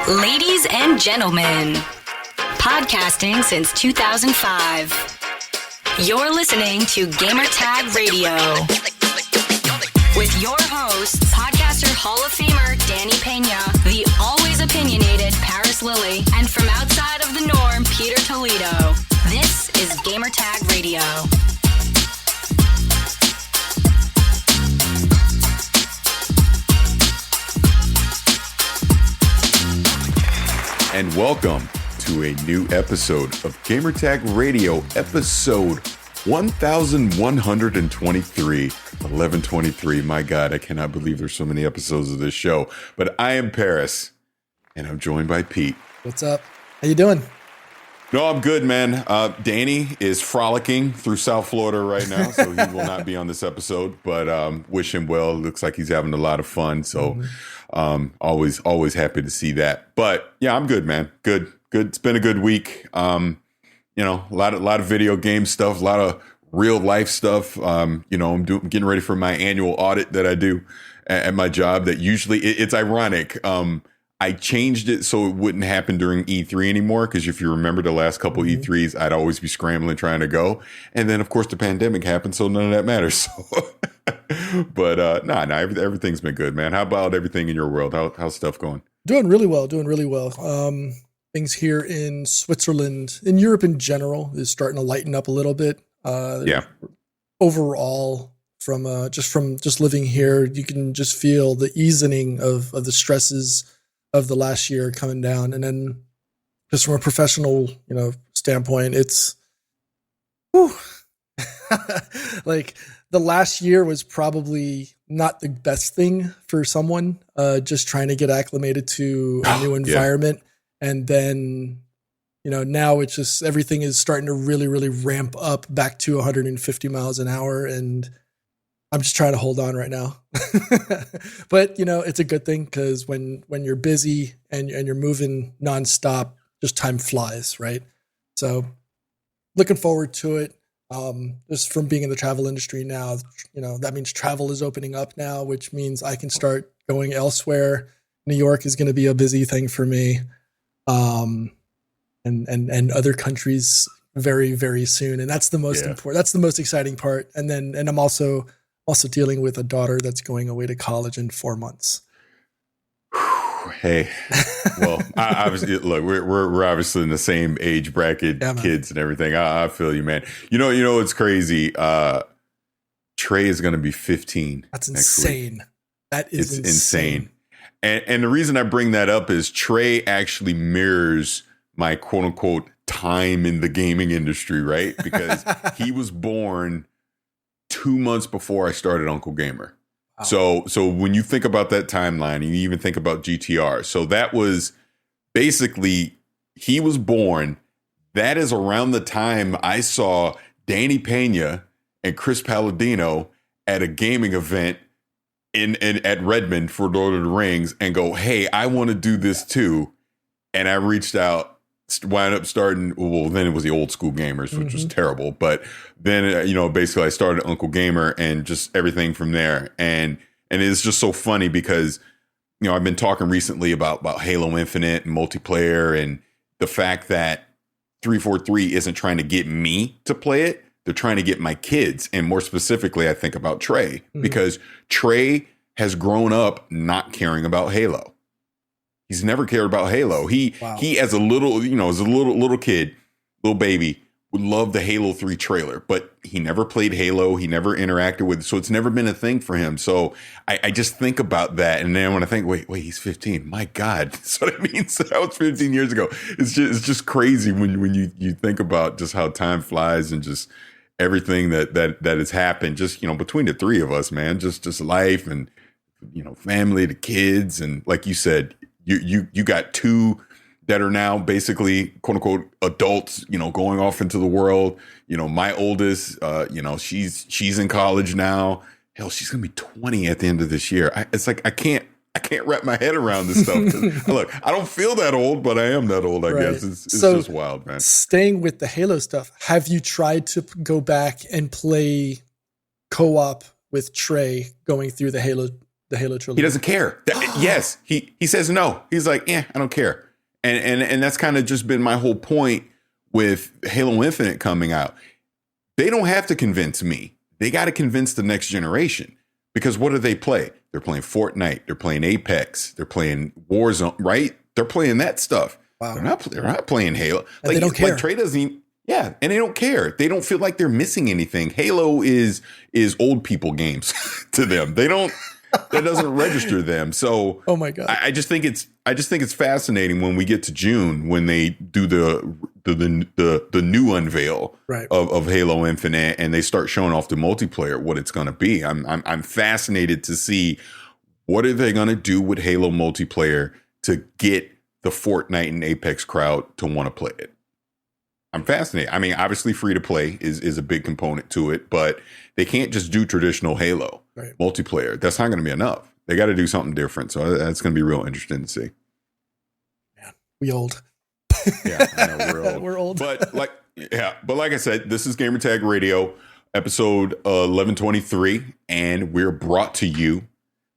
Ladies and gentlemen, podcasting since 2005. You're listening to Gamertag Radio with your hosts, podcaster Hall of Famer Danny Pena, the always opinionated Parris Lilly, and from outside of the norm, Peter Toledo. This is Gamertag Radio. And welcome to a new episode of Gamertag Radio, episode 1123. 1123. My God, I cannot believe there's so many episodes of this show. But I am Parris, and I'm joined by Pete. What's up? How you doing? No, I'm good, man. Danny is frolicking through South Florida right now, so he will not be on this episode. But wish him well. Looks like he's having a lot of fun. So always happy to see that. But yeah, I'm good, man. Good. It's been a good week. A lot of video game stuff, a lot of real life stuff. I'm getting ready for my annual audit that I do at my job. That usually it's ironic. I changed it so it wouldn't happen during E3 anymore, because if you remember the last couple E3s, I'd always be scrambling trying to go. And then, of course, the pandemic happened, so none of that matters. So, but everything's been good, man. How about everything in your world? How's stuff going? Doing really well. Things here in Switzerland, in Europe in general, is starting to lighten up a little bit. Overall, from living here, you can just feel the easing of the stresses of the last year coming down. And then just from a professional, standpoint, it's like the last year was probably not the best thing for someone, just trying to get acclimated to a new environment. Yeah. And then, now it's just, everything is starting to really, really ramp up back to 150 miles an hour. And I'm just trying to hold on right now. But, it's a good thing, because when you're busy and you're moving nonstop, just time flies, right? So looking forward to it. Just from being in the travel industry now, that means travel is opening up now, which means I can start going elsewhere. New York is going to be a busy thing for me. And other countries very, very soon. And that's the most important. That's the most exciting part. And I'm also dealing with a daughter that's going away to college in 4 months. Hey, well, obviously, look, we're obviously in the same age bracket, kids and everything. I feel you, man. It's crazy. Trey is going to be 15. That's insane. That is insane. And the reason I bring that up is Trey actually mirrors my quote unquote time in the gaming industry, right? Because he was born 2 months before I started Uncle Gamer. Wow. So when you think about that timeline, and you even think about GTR, so that was basically, he was born. That is around the time I saw Danny Pena and Chris Palladino at a gaming event at Redmond for Lord of the Rings, and go, hey, I want to do this too. And I reached out. Wound up starting, well, then it was the old school gamers, which was terrible. But then, basically I started Uncle Gamer and just everything from there. And it's just so funny because, I've been talking recently about Halo Infinite and multiplayer, and the fact that 343 isn't trying to get me to play it. They're trying to get my kids. And more specifically, I think about Trey, because Trey has grown up not caring about Halo. He's never cared about Halo. He as a little kid, little baby, would love the Halo 3 trailer, but he never played Halo. He never interacted with it. So it's never been a thing for him. So I just think about that. And then when I think, wait, he's 15. My God. That's what I mean. So that was 15 years ago. It's just crazy when you think about just how time flies and just everything that has happened just, between the three of us, man, just life and, family, the kids. And like you said, you got two that are now basically quote unquote adults, going off into the world. My oldest, she's in college now. Hell, she's going to be 20 at the end of this year. It's like, I can't wrap my head around this stuff. Look, I don't feel that old, but I am that old, I guess. It's just wild, man. Staying with the Halo stuff, have you tried to go back and play co-op with Trey going through the Halo The Halo trilogy. He doesn't care. Yes, he says no. He's like, I don't care. And that's kind of just been my whole point with Halo Infinite coming out. They don't have to convince me. They got to convince the next generation. Because what do they play? They're playing Fortnite. They're playing Apex. They're playing Warzone, right? They're playing that stuff. Wow. They're not playing Halo. They don't care. Like Trey doesn't even, and they don't care. They don't feel like they're missing anything. Halo is old people games to them. They don't. That doesn't register them. So, oh my god, I just think it's fascinating when we get to June when they do the new unveil of Halo Infinite and they start showing off the multiplayer, what it's going to be. I'm fascinated to see what are they going to do with Halo multiplayer to get the Fortnite and Apex crowd to want to play it. I'm fascinated. I mean, obviously free to play is a big component to it, but they can't just do traditional Halo multiplayer. That's not going to be enough. They got to do something different. So that's going to be real interesting to see. Man, we old. Yeah, I know we're old. We're old. But like I said, this is Gamertag Radio, episode 1123, and we're brought to you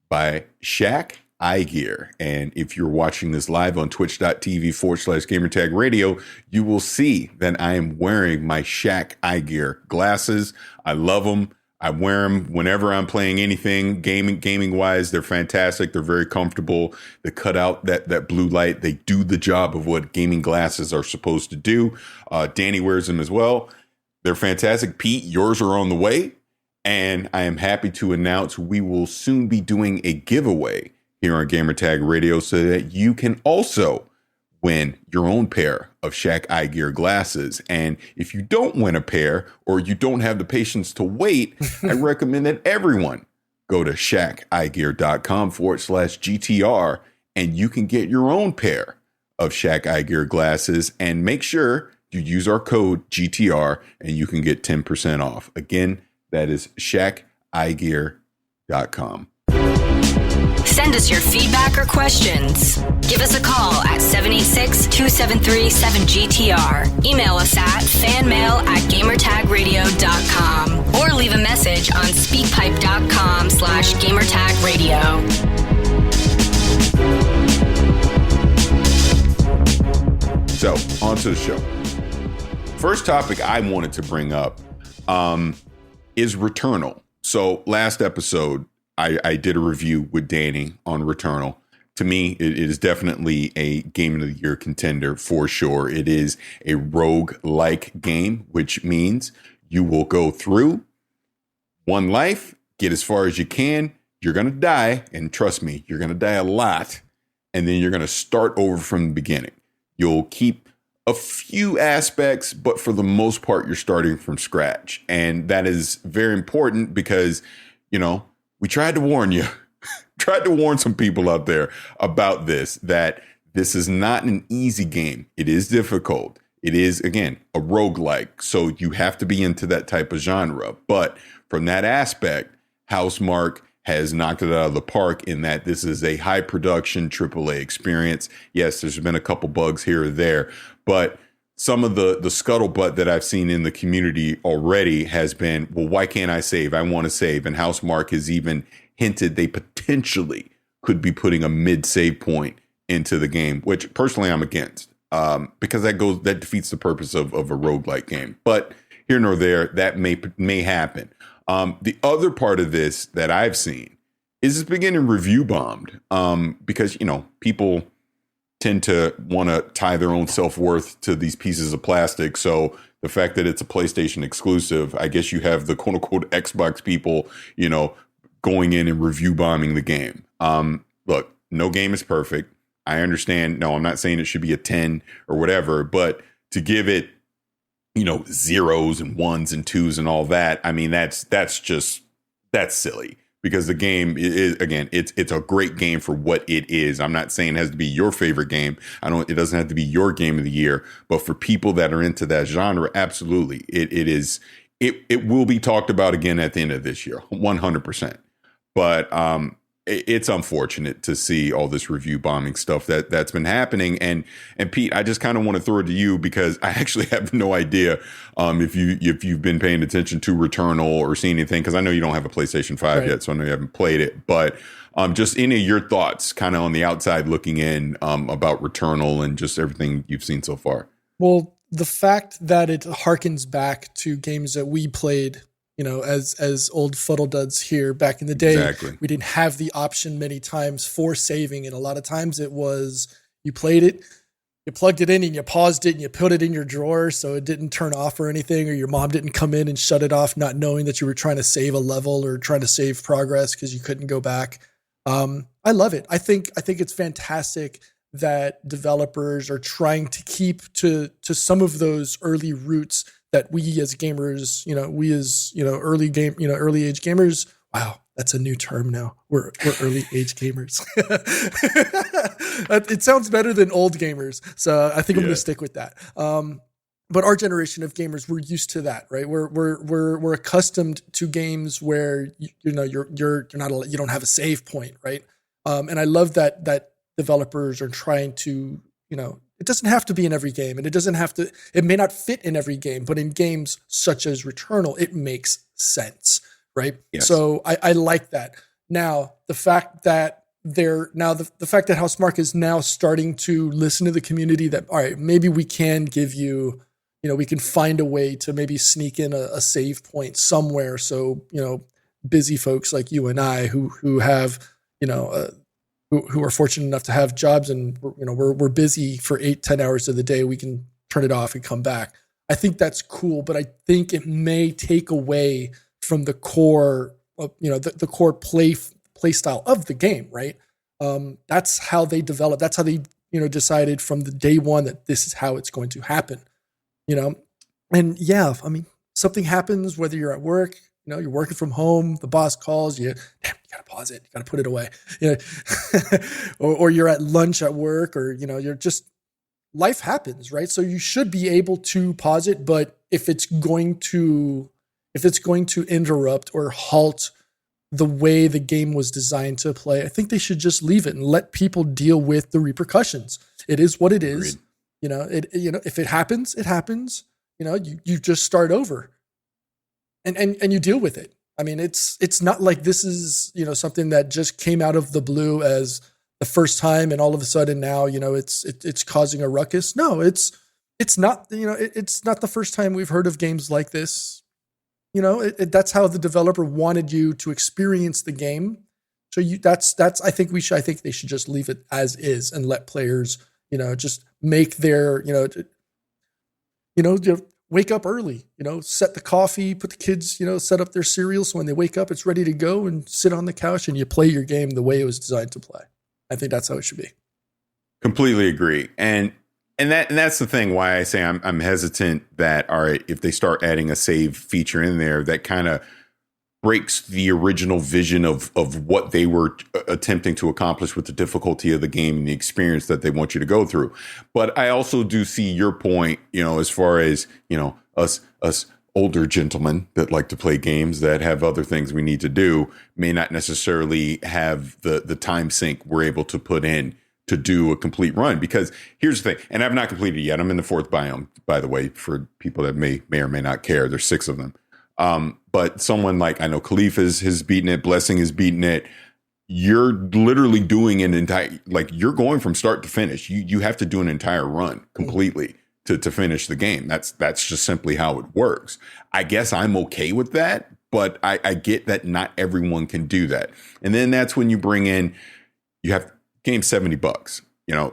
by Shaq Eye Gear. And if you're watching this live on twitch.tv/Gamertag Radio, you will see that I am wearing my Shaq Eye Gear glasses. I love them. I wear them whenever I'm playing anything gaming wise. They're fantastic. They're very comfortable. They cut out that blue light. They do the job of what gaming glasses are supposed to do. Danny wears them as well. They're fantastic. Pete, yours are on the way. And I am happy to announce we will soon be doing a giveaway here on Gamertag Radio so that you can also win your own pair of Shaq Eye Gear glasses. And if you don't win a pair or you don't have the patience to wait, I recommend that everyone go to shackeyegear.com/GTR and you can get your own pair of Shaq Eye Gear glasses, and make sure you use our code GTR and you can get 10% off. Again, that is shackeyegear.com. Send us your feedback or questions. Give us a call at 786-273-7GTR. Email us at fanmail@gamertagradio.com or leave a message on speakpipe.com/gamertagradio. So, on to the show. First topic I wanted to bring up is Returnal. So, last episode, I did a review with Danny on Returnal. To me, it is definitely a Game of the Year contender for sure. It is a rogue-like game, which means you will go through one life, get as far as you can. You're going to die, and trust me, you're going to die a lot, and then you're going to start over from the beginning. You'll keep a few aspects, but for the most part, you're starting from scratch. And that is very important because, we tried to warn you, tried to warn some people out there about this, that this is not an easy game. It is difficult. It is, again, a roguelike. So you have to be into that type of genre. But from that aspect, Housemarque has knocked it out of the park in that this is a high production AAA experience. Yes, there's been a couple bugs here or there, but some of the scuttlebutt that I've seen in the community already has been, well, why can't I save? I want to save. And Housemarque has even hinted they potentially could be putting a mid-save point into the game, which personally I'm against, because that defeats the purpose of a roguelike game. But here nor there, that may happen. The other part of this that I've seen is it's beginning review bombed, because, people tend to want to tie their own self-worth to these pieces of plastic. So the fact that it's a PlayStation exclusive, I guess you have the quote unquote Xbox people, going in and review bombing the game. Look, no game is perfect. I understand. No, I'm not saying it should be a 10 or whatever, but to give it, zeros and ones and twos and all that, I mean, that's silly. Because the game is, again, it's a great game for what it is. I'm not saying it has to be your favorite game. It doesn't have to be your game of the year. But for people that are into that genre, absolutely, it will be talked about again at the end of this year, 100%. But it's unfortunate to see all this review bombing stuff that's been happening. And Pete, I just kind of want to throw it to you because I actually have no idea if you've been paying attention to Returnal or seen anything, because I know you don't have a PlayStation 5 yet, so I know you haven't played it. But Just any of your thoughts kind of on the outside looking in about Returnal and just everything you've seen so far. Well, the fact that it harkens back to games that we played, as old fuddle-duds here back in the day. Exactly. We didn't have the option many times for saving. And a lot of times it was you played it, you plugged it in and you paused it and you put it in your drawer so it didn't turn off or anything, or your mom didn't come in and shut it off not knowing that you were trying to save a level or trying to save progress because you couldn't go back. I love it. I think it's fantastic that developers are trying to keep to some of those early roots that we as gamers, early age gamers. Wow, that's a new term now. We're early age gamers. It sounds better than old gamers, so I think I'm going to stick with that. But our generation of gamers, we're used to that, right? We're accustomed to games where you're not you don't have a save point, right? And I love that developers are trying to, it doesn't have to be in every game, and it may not fit in every game, but in games such as Returnal, it makes sense, right? Yes. So I like that. Now, the fact that Housemarque is now starting to listen to the community that, all right, maybe we can give you, we can find a way to maybe sneak in a save point somewhere. So, busy folks like you and I who have, who are fortunate enough to have jobs and we're busy for 8-10 hours of the day, we can turn it off and come back. I think that's cool, but I think it may take away from the core of, the core play style of the game, right? That's how they develop. That's how they, decided from the day one that this is how it's going to happen, And yeah, I mean, something happens, whether you're at work, you're working from home, the boss calls you, damn, you got to pause it. You got to put it away, or you're at lunch at work, or, you're just, life happens, right? So you should be able to pause it. But if it's going to interrupt or halt the way the game was designed to play, I think they should just leave it and let people deal with the repercussions. It is what it is. Agreed. If it happens, it happens. You just start over. And you deal with it. I mean, it's not like this is, something that just came out of the blue as the first time and all of a sudden now, it's causing a ruckus. No, it's not, it's not the first time we've heard of games like this. That's how the developer wanted you to experience the game. So I think they should just leave it as is and let players, just make their, wake up early, set the coffee, put the kids, set up their cereal. So when they wake up, it's ready to go, and sit on the couch and you play your game the way it was designed to play. I think that's how it should be. Completely agree. And that's the thing why I say I'm hesitant that, all right, if they start adding a save feature in there, that kind of breaks the original vision of what they were attempting to accomplish with the difficulty of the game and the experience that they want you to go through. But I also do see your point, as far as, us older gentlemen that like to play games that have other things we need to do may not necessarily have the time sink we're able to put in to do a complete run. Because here's the thing, and I've not completed it yet. I'm in the 4th biome, by the way, for people that may or may not care. There's 6 of them. But someone like, I know Khalif has beaten it, Blessing has beaten it. You're literally doing an entire, like, you're going from start to finish. You have to do an entire run completely to finish the game. That's just simply how it works. I guess I'm okay with that, but I get that not everyone can do that. And then that's when you bring in, you have game $70,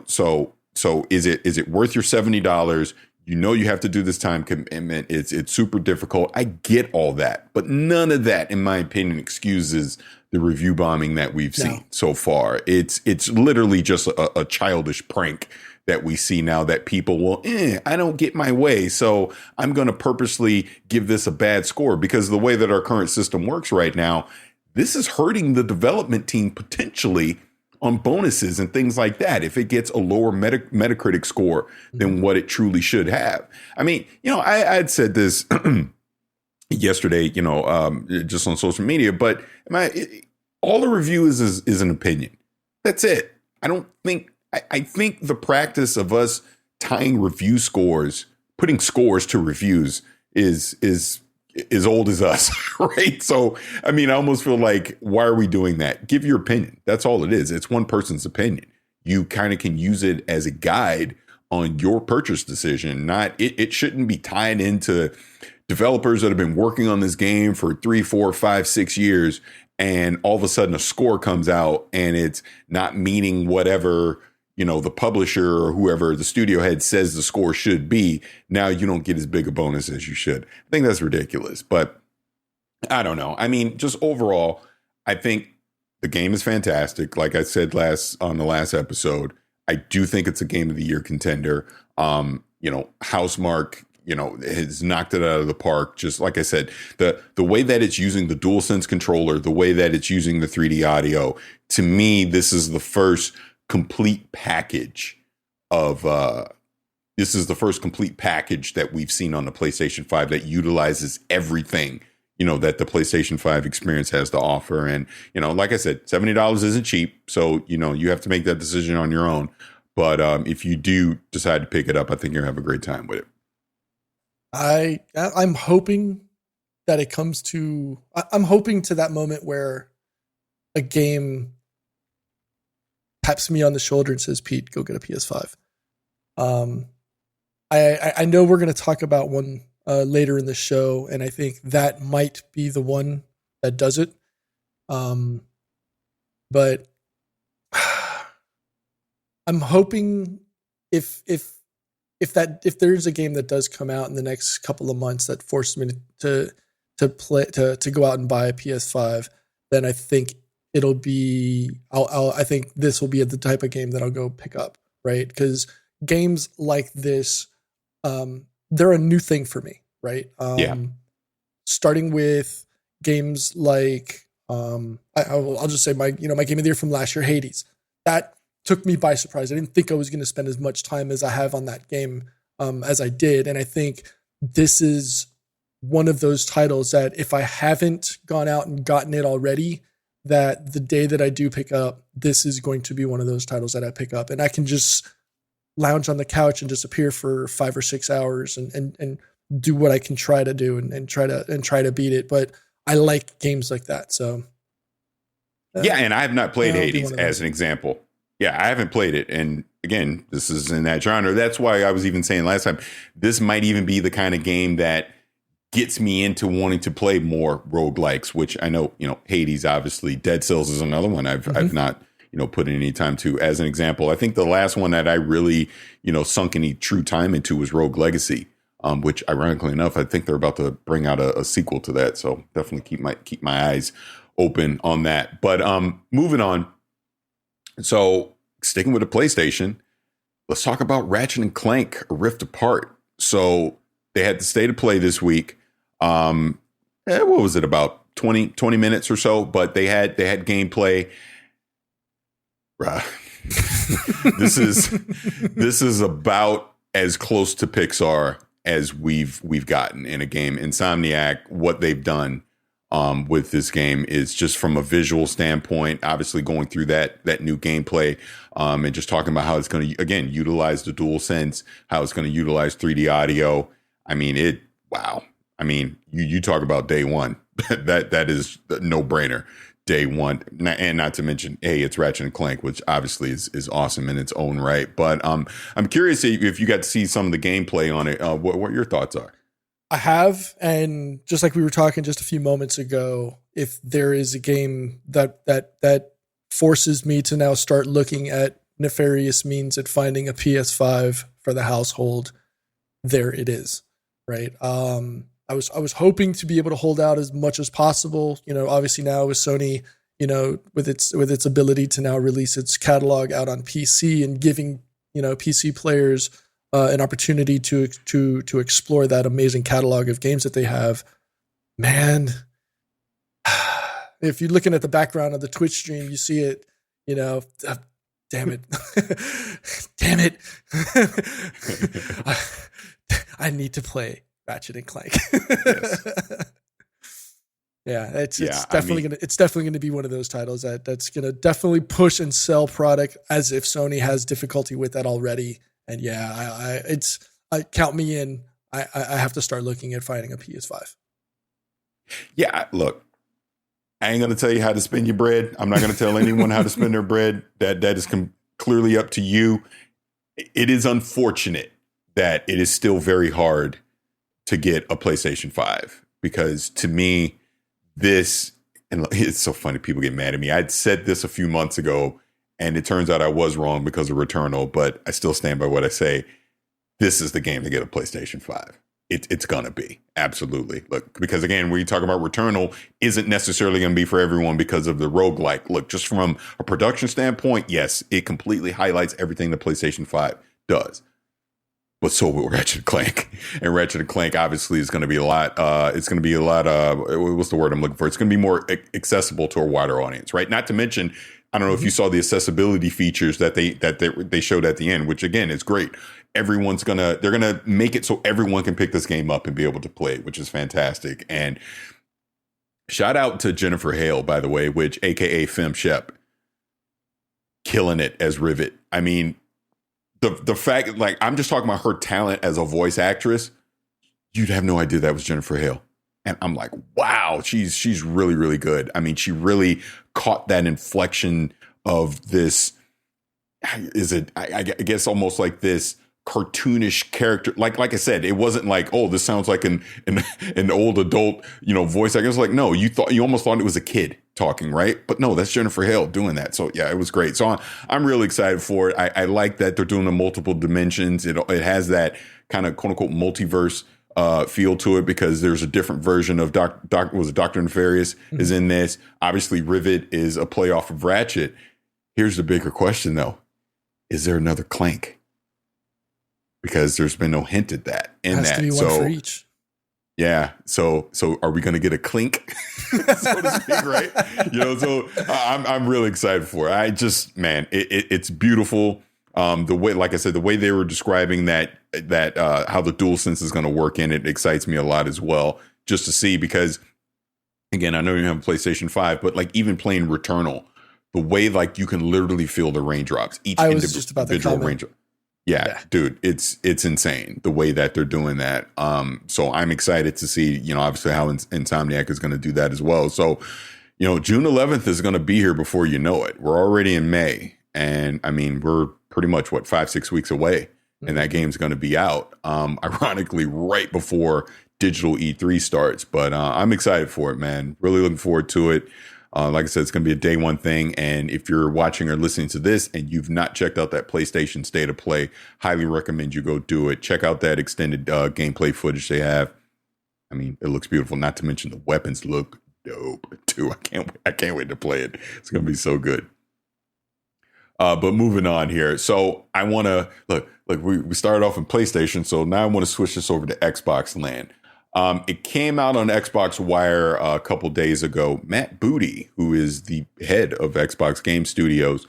so is it worth your $70? You have to do this time commitment. It's super difficult. I get all that, but none of that, in my opinion, excuses the review bombing that we've seen so far. It's literally just a childish prank that we see now, that people will, I don't get my way, so I'm going to purposely give this a bad score, because the way that our current system works right now, this is hurting the development team potentially on bonuses and things like that, if it gets a lower Metacritic score than what it truly should have. I mean, I had said this yesterday, just on social media, but all the review is an opinion. That's it. I think the practice of us tying review scores, putting scores to reviews is as old as us, right? So, I mean, I almost feel like, why are we doing that? Give your opinion. That's all it is. It's one person's opinion. You kind of can use it as a guide on your purchase decision. It shouldn't be tied into developers that have been working on this game for 3, 4, 5, 6 years. And all of a sudden a score comes out and it's not meeting whatever, the publisher or whoever the studio head says the score should be. Now you don't get as big a bonus as you should. I think that's ridiculous, but I don't know. I mean, just overall, I think the game is fantastic. Like I said on the last episode, I do think it's a game of the year contender. Housemarque, has knocked it out of the park. Just like I said, the way that it's using the DualSense controller, the way that it's using the 3D audio, to me, this is the first complete package that we've seen on the PlayStation 5 that utilizes everything, that the PlayStation 5 experience has to offer. And, like I said, $70 isn't cheap. So, you have to make that decision on your own. But if you do decide to pick it up, I think you're going to have a great time with it. I'm hoping that it comes to, I'm hoping to that moment where a game taps me on the shoulder and says, Pete, go get a PS5. I know we're going to talk about one later in the show, and I think that might be the one that does it. But I'm hoping if there's a game that does come out in the next couple of months that forces me to go out and buy a PS5, then I think it'll be I think this will be the type of game that I'll go pick up, right? Because games like this, they're a new thing for me, right? Starting with games like I'll just say my game of the year from last year, Hades. That took me by surprise. I didn't think I was going to spend as much time as I have on that game as I did. And I think this is one of those titles that if I haven't gone out and gotten it already, that the day that I do pick up, this is going to be one of those titles that I pick up. And I can just lounge on the couch and disappear for 5 or 6 hours and do what I can try to do and try to beat it. But I like games like that. So yeah, and I have not played Hades as an example. Yeah, I haven't played it. And again, this is in that genre. That's why I was even saying last time, this might even be the kind of game that gets me into wanting to play more roguelikes, which I know, Hades, obviously. Dead Cells is another one I've not, put in any time to. As an example, I think the last one that I really, sunk any true time into was Rogue Legacy, which ironically enough, I think they're about to bring out a sequel to that. So definitely keep my eyes open on that. But moving on. So sticking with the PlayStation, let's talk about Ratchet and Clank Rift Apart. So they had the state of play this week. What was it, about 20 minutes or so? But they had gameplay. This is about as close to Pixar as we've gotten in a game. Insomniac, what they've done with this game is just from a visual standpoint, obviously going through that new gameplay and just talking about how it's going to, again, utilize the DualSense, how it's going to utilize 3D audio. I mean, wow. I mean, you talk about day one. that is a no-brainer. Day one. And not to mention, hey, it's Ratchet and Clank, which obviously is awesome in its own right. But I'm curious if you got to see some of the gameplay on it, what your thoughts are. I have, and just like we were talking just a few moments ago, if there is a game that forces me to now start looking at nefarious means at finding a PS5 for the household, there it is, right? I was hoping to be able to hold out as much as possible. Obviously now with Sony, with its ability to now release its catalog out on PC and giving PC players an opportunity to explore that amazing catalog of games that they have. Man, if you're looking at the background of the Twitch stream, you see it, damn it. Damn it. I need to play Ratchet and Clank. Yes. Yeah, it's definitely gonna be one of those titles that's gonna definitely push and sell product as if Sony has difficulty with that already. And yeah, I count me in. I have to start looking at finding a PS5. Yeah, look, I ain't gonna tell you how to spend your bread. I'm not gonna tell anyone how to spend their bread. That is clearly up to you. It is unfortunate that it is still very hard to get a PlayStation 5 because to me, this, and it's so funny, people get mad at me. I'd said this a few months ago, and it turns out I was wrong because of Returnal, but I still stand by what I say. This is the game to get a PlayStation 5. It's going to be. Absolutely. Look, because again, when you talk about Returnal, isn't necessarily going to be for everyone because of the roguelike. Look, just from a production standpoint, yes, it completely highlights everything the PlayStation 5 does. But so will Ratchet Clank. And Ratchet Clank obviously is going to be a lot. It's going to be a lot. What's the word I'm looking for? It's going to be more accessible to a wider audience, right? Not to mention, I don't know if you saw the accessibility features that they showed at the end, which again is great. They're gonna make it so everyone can pick this game up and be able to play it, which is fantastic. And shout out to Jennifer Hale, by the way, which AKA Fem Shep, killing it as Rivet. I mean, the fact, like, I'm just talking about her talent as a voice actress. You'd have no idea that was Jennifer Hale. And I'm like, wow, she's really, really good. I mean, she really caught that inflection of this. I guess almost like this cartoonish character. Like I said, it wasn't like, oh, this sounds like an old adult, voice. I guess like, no, you almost thought it was a kid talking, right? But no, that's Jennifer Hale doing that. So yeah, it was great. So I'm really excited for it. I like that they're doing the multiple dimensions. It has that kind of quote unquote multiverse feel to it because there's a different version of Dr. Nefarious is in this. Obviously, Rivet is a play off of Ratchet. Here's the bigger question, though. Is there another Clank? Because there's been no hint at that. Has to be one for each. Yeah. So are we going to get a Clink, so to speak, right? So I'm really excited for it. I just, man, it's beautiful. The way, like I said, the way they were describing that how the DualSense is going to work in it excites me a lot as well, just to see, because again, I know you have a PlayStation 5, but like even playing Returnal, the way like you can literally feel the raindrops, each individual raindrop. Yeah, dude, it's insane the way that they're doing that. So I'm excited to see, obviously how Insomniac is going to do that as well. So, June 11th is going to be here before you know it. We're already in May. And I mean, we're pretty much 5-6 weeks away, and that game's going to be out. Ironically, right before digital E3 starts, but I'm excited for it, man. Really looking forward to it. Like I said, it's going to be a day one thing. And if you're watching or listening to this and you've not checked out that PlayStation State of Play, highly recommend you go do it. Check out that extended gameplay footage they have. I mean, it looks beautiful. Not to mention the weapons look dope too. I can't wait to play it. It's going to be so good. But moving on here. So I want to look, we started off in PlayStation. So now I want to switch this over to Xbox land. It came out on Xbox Wire a couple days ago. Matt Booty, who is the head of Xbox Game Studios,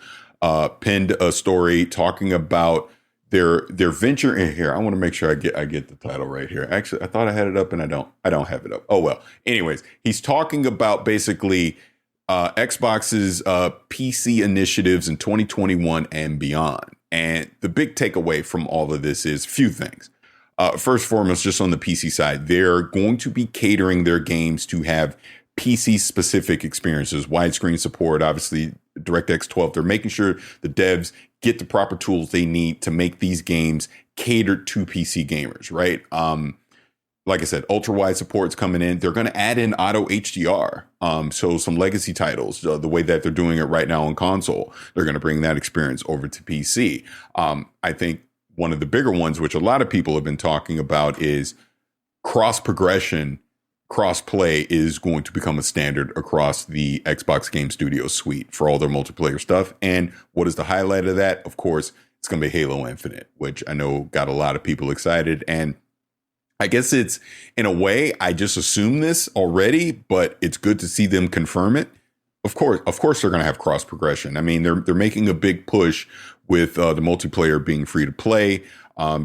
penned a story talking about their venture in here. I want to make sure I get the title right here. Actually, I thought I had it up and I don't have it up. Oh, well, anyways, he's talking about basically Xbox's PC initiatives in 2021 and beyond. And the big takeaway from all of this is a few things. First and foremost, just on the PC side, they're going to be catering their games to have PC-specific experiences, widescreen support, obviously DirectX 12. They're making sure the devs get the proper tools they need to make these games catered to PC gamers, right? Like I said, ultra-wide support's coming in. They're going to add in auto HDR. So some legacy titles, the way that they're doing it right now on console, they're going to bring that experience over to PC. I think one of the bigger ones, which a lot of people have been talking about, is cross progression, cross play is going to become a standard across the Xbox Game Studios suite for all their multiplayer stuff. And what is the highlight of that? Of course, it's going to be Halo Infinite, which I know got a lot of people excited. And I guess it's, in a way, I just assumed this already, but it's good to see them confirm it. Of course, they're going to have cross progression. I mean, they're making a big push with the multiplayer being free to play.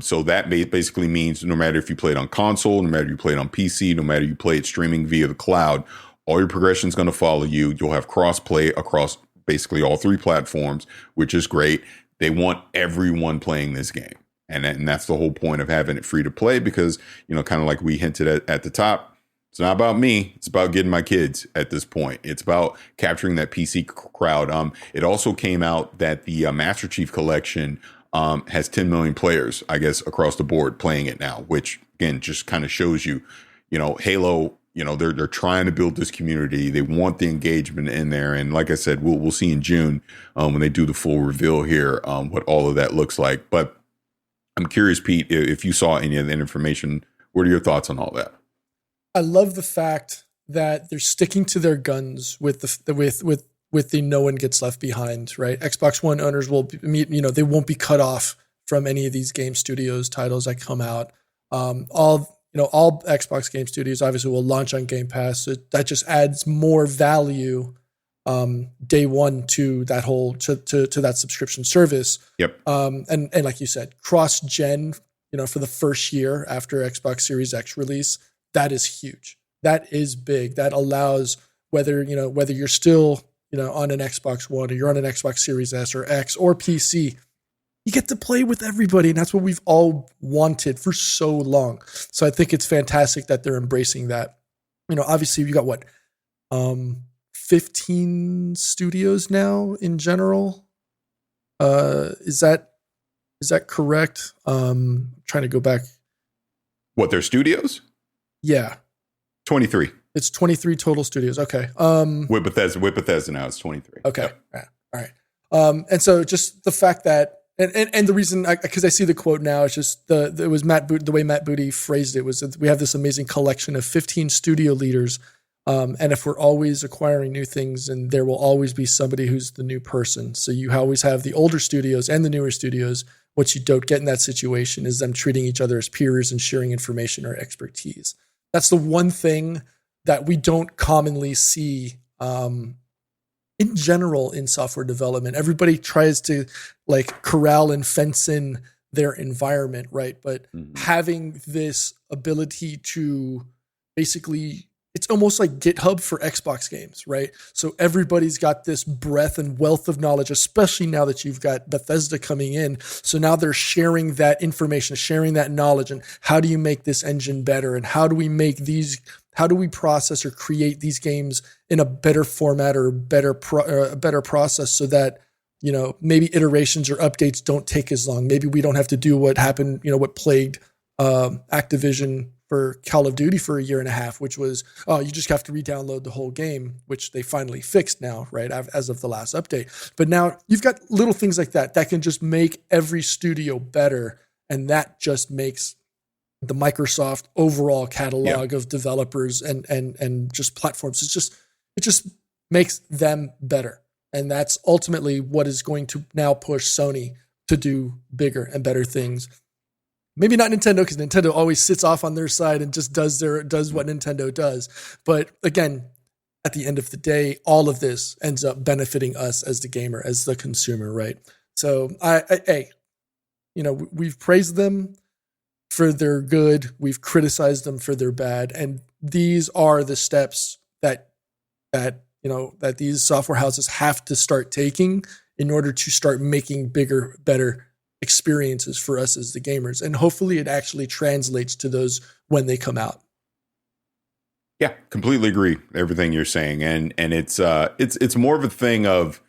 So that basically means no matter if you play it on console, no matter if you play it on PC, no matter you play it streaming via the cloud, all your progression is going to follow you. You'll have cross play across basically all three platforms, which is great. They want everyone playing this game. And that's the whole point of having it free to play because, kind of like we hinted at the top, It's not about me. It's about getting my kids at this point. It's about capturing that PC crowd. It also came out that the Master Chief Collection has 10 million players, I guess, across the board playing it now, which again just kind of shows you, Halo. They're trying to build this community. They want the engagement in there, and like I said, we'll see in June when they do the full reveal here what all of that looks like. But I'm curious, Pete, if you saw any of that information. What are your thoughts on all that? I love the fact that they're sticking to their guns with the no one gets left behind, right? Xbox One owners will they won't be cut off from any of these game studios titles that come out. All Xbox game studios obviously will launch on Game Pass. So that just adds more value day one to that whole to that subscription service. Yep. And like you said, cross gen, for the first year after Xbox Series X release. That is huge. That is big. That allows whether you're still, on an Xbox One or you're on an Xbox Series S or X or PC, you get to play with everybody. And that's what we've all wanted for so long. So I think it's fantastic that they're embracing that. Obviously you got 15 studios now in general. Is that correct? Trying to go back. What, their studios? Yeah. 23. It's 23 total studios. Okay. With Bethesda now, it's 23. Okay. Yep. Yeah. All right. And so just the fact that, and the reason, because I see the quote now, it's just it was the way Matt Booty phrased it was that we have this amazing collection of 15 studio leaders. And if we're always acquiring new things, and there will always be somebody who's the new person. So you always have the older studios and the newer studios. What you don't get in that situation is them treating each other as peers and sharing information or expertise. That's the one thing that we don't commonly see in general in software development. Everybody tries to corral and fence in their environment, right? But having this ability to basically, it's almost like GitHub for Xbox games, right? So everybody's got this breadth and wealth of knowledge, especially now that you've got Bethesda coming in. So now they're sharing that information, sharing that knowledge, and how do you make this engine better? And how do we process or create these games in a better format or a better process so that, maybe iterations or updates don't take as long. Maybe we don't have to do what happened, what plagued Activision for Call of Duty for a year and a half, which was, you just have to re-download the whole game, which they finally fixed now, right, as of the last update. But now you've got little things like that can just make every studio better, and that just makes the Microsoft overall catalog of developers and just platforms. It just makes them better. And that's ultimately what is going to now push Sony to do bigger and better things. Maybe not Nintendo, because Nintendo always sits off on their side and just does what Nintendo does. But again, at the end of the day, all of this ends up benefiting us as the gamer, as the consumer, right? So we've praised them for their good, we've criticized them for their bad, and these are the steps that these software houses have to start taking in order to start making bigger, better experiences for us as the gamers. And hopefully it actually translates to those when they come out. Yeah, completely agree with everything you're saying. And it's more of a thing of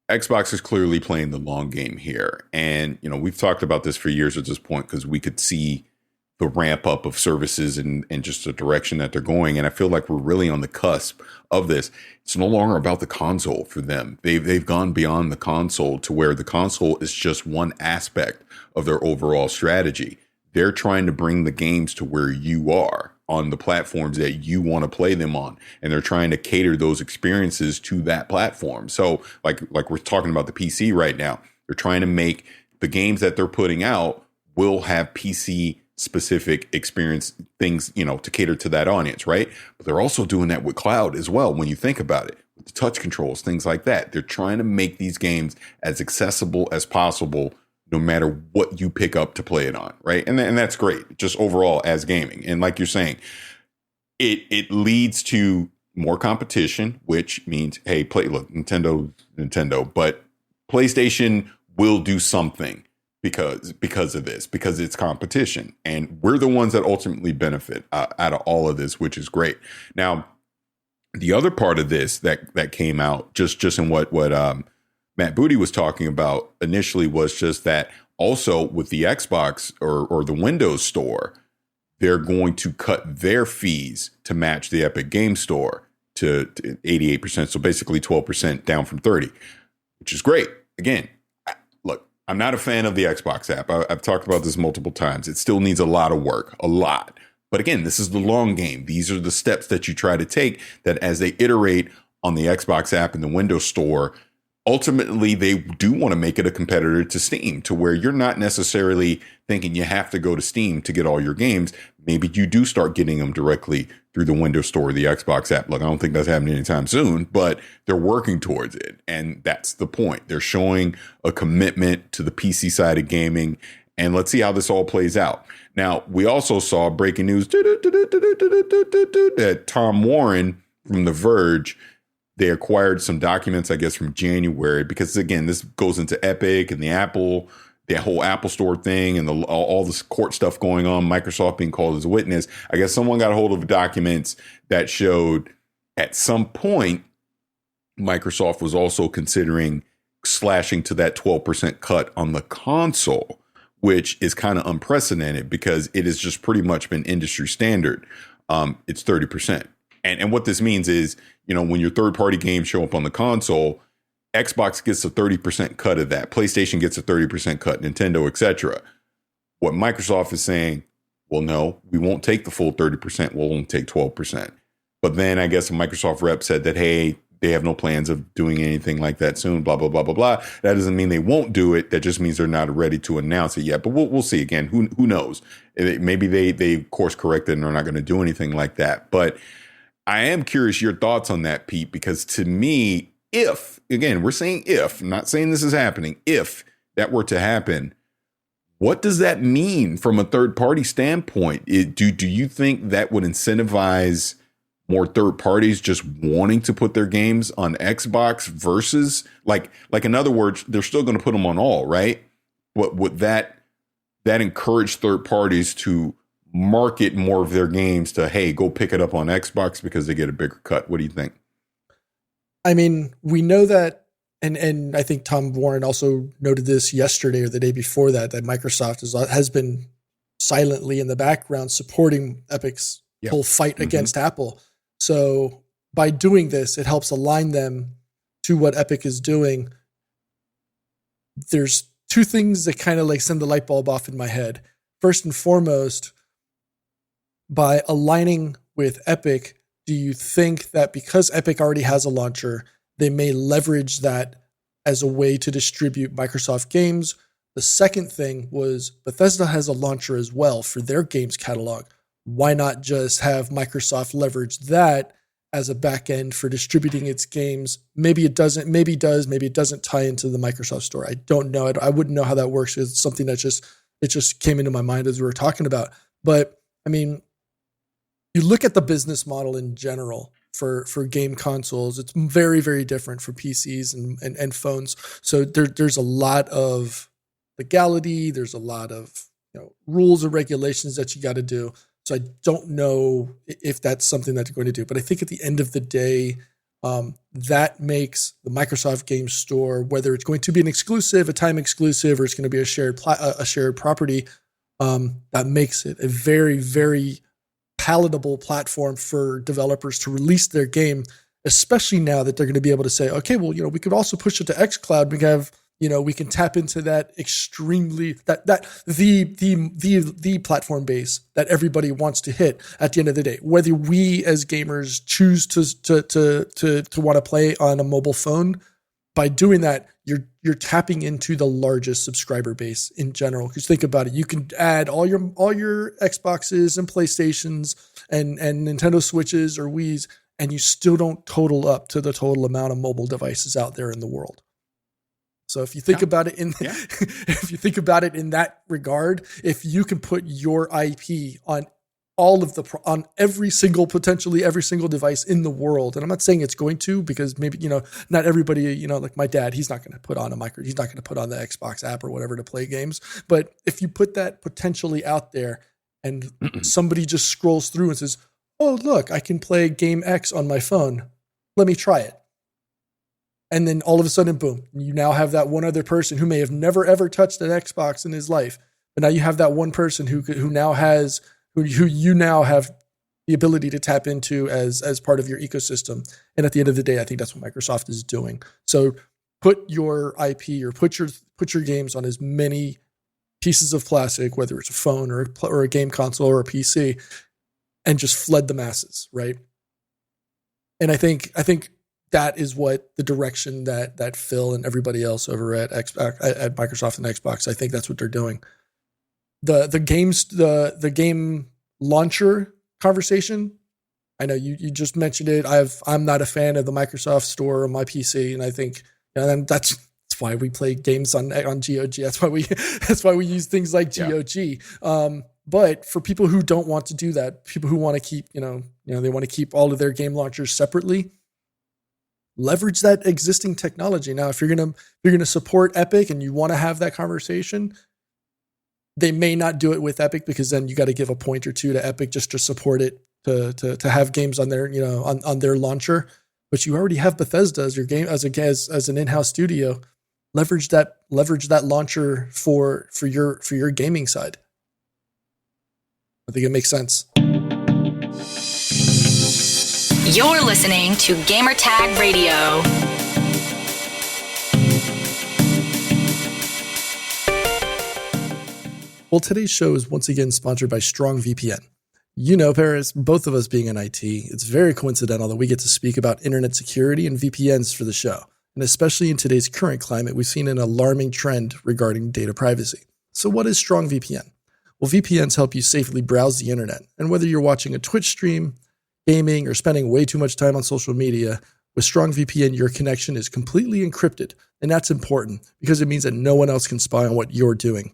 Xbox is clearly playing the long game here. And, we've talked about this for years at this point, because we could see the ramp up of services and just the direction that they're going. And I feel like we're really on the cusp of this. It's no longer about the console for them. They've gone beyond the console to where the console is just one aspect of their overall strategy. They're trying to bring the games to where you are on the platforms that you want to play them on. And they're trying to cater those experiences to that platform. So like we're talking about the PC right now, they're trying to make the games that they're putting out will have PC specific experience things, to cater to that audience, right? But they're also doing that with cloud as well. When you think about it, with the touch controls, things like that, they're trying to make these games as accessible as possible, no matter what you pick up to play it on, right? And that's great, just overall as gaming. And like you're saying, it leads to more competition, which means, hey, Nintendo, but PlayStation will do something because of this, because it's competition, and we're the ones that ultimately benefit out of all of this, which is great. Now, the other part of this that came out just in what Matt Booty was talking about initially was just that also with the Xbox or the Windows Store, they're going to cut their fees to match the Epic Game Store to 88%. So basically 12% down from 30, which is great. Again, look, I'm not a fan of the Xbox app. I've talked about this multiple times. It still needs a lot of work, a lot. But again, this is the long game. These are the steps that you try to take that as they iterate on the Xbox app and the Windows Store, ultimately they do want to make it a competitor to Steam, to where you're not necessarily thinking you have to go to Steam to get all your games. Maybe you do start getting them directly through the Windows Store or the Xbox app. Look, I don't think that's happening anytime soon, but they're working towards it. And that's the point. They're showing a commitment to the PC side of gaming. And let's see how this all plays out. Now, we also saw breaking news that Tom Warren from The Verge, they acquired some documents, I guess, from January, because, again, this goes into Epic and the whole Apple Store thing and all this court stuff going on, Microsoft being called as a witness. I guess someone got a hold of documents that showed at some point Microsoft was also considering slashing to that 12% cut on the console, which is kind of unprecedented because it has just pretty much been industry standard. It's 30%. And what this means is, when your third-party games show up on the console, Xbox gets a 30% cut of that. PlayStation gets a 30% cut, Nintendo, etc. What Microsoft is saying, well, no, we won't take the full 30%. We'll only take 12%. But then I guess a Microsoft rep said that, hey, they have no plans of doing anything like that soon, blah, blah, blah, blah, blah. That doesn't mean they won't do it. That just means they're not ready to announce it yet. But we'll see. Again, who knows? Maybe they course corrected and are not going to do anything like that. But I am curious your thoughts on that, Pete, because to me, we're saying if, I'm not saying this is happening, if that were to happen, what does that mean from a third party standpoint? Do you think that would incentivize more third parties just wanting to put their games on Xbox versus like in other words, they're still going to put them on all, right? What would that encourage third parties to market more of their games to, hey, go pick it up on Xbox because they get a bigger cut? What do you think? I mean, we know that, and I think Tom Warren also noted this yesterday or the day before that Microsoft has been silently in the background supporting Epic's whole fight against Apple. So by doing this, it helps align them to what Epic is doing. There's two things that kind of like send the light bulb off in my head. First and foremost, by aligning with Epic, do you think that because Epic already has a launcher, they may leverage that as a way to distribute Microsoft games? The second thing was Bethesda has a launcher as well for their games catalog. Why not just have Microsoft leverage that as a back end for distributing its games? Maybe it doesn't, maybe it does, maybe it doesn't tie into the Microsoft Store. I don't know. I wouldn't know how that works. It's something that just came into my mind as we were talking about. But I mean, you look at the business model in general for game consoles, it's very, very different for PCs and phones. So there's a lot of legality, there's a lot of rules and regulations that you got to do. So I don't know if that's something that they're going to do. But I think at the end of the day, that makes the Microsoft Game Store, whether it's going to be an exclusive, a time exclusive, or it's going to be a shared property, that makes it a very, very palatable platform for developers to release their game, especially now that they're going to be able to say, okay, well, we could also push it to xCloud. We have, we can tap into that extremely the platform base that everybody wants to hit at the end of the day. Whether we as gamers choose to want to play on a mobile phone, by doing that, you're tapping into the largest subscriber base in general. Because think about it, you can add all your Xboxes and PlayStations and Nintendo Switches or Wiis, and you still don't total up to the total amount of mobile devices out there in the world. So if you think about it if you think about it in that regard, if you can put your IP on on potentially every single device in the world. And I'm not saying it's going to, because maybe, not everybody, like my dad, he's not going to put on he's not going to put on the Xbox app or whatever to play games. But if you put that potentially out there and somebody just scrolls through and says, oh, look, I can play game X on my phone. Let me try it. And then all of a sudden, boom, you now have that one other person who may have never, ever touched an Xbox in his life. But now you have that one person who you now have the ability to tap into as part of your ecosystem. And at the end of the day, I think that's what Microsoft is doing. So put your IP or put your games on as many pieces of plastic, whether it's a phone or a game console or a PC, and just flood the masses, right? And I think that is what the direction that Phil and everybody else over at Microsoft and Xbox, I think that's what they're doing. The game launcher conversation, I know you just mentioned it. I'm not a fan of the Microsoft Store on my PC, and I think that's why we play games on GOG. That's why we use things like GOG. Yeah. But for people who don't want to do that, people who want to keep they want to keep all of their game launchers separately, leverage that existing technology. Now, if you're gonna support Epic and you want to have that conversation, they may not do it with Epic, because then you got to give a point or two to Epic just to support it, to have games on their on their launcher. But you already have Bethesda as your game as an in-house studio. Leverage that launcher for your gaming side. I think it makes sense. You're listening to Gamertag Radio. Well, today's show is once again sponsored by StrongVPN. Parris, both of us being in IT, it's very coincidental that we get to speak about internet security and VPNs for the show. And especially in today's current climate, we've seen an alarming trend regarding data privacy. So what is StrongVPN? Well, VPNs help you safely browse the internet. And whether you're watching a Twitch stream, gaming, or spending way too much time on social media, with StrongVPN, your connection is completely encrypted. And that's important because it means that no one else can spy on what you're doing.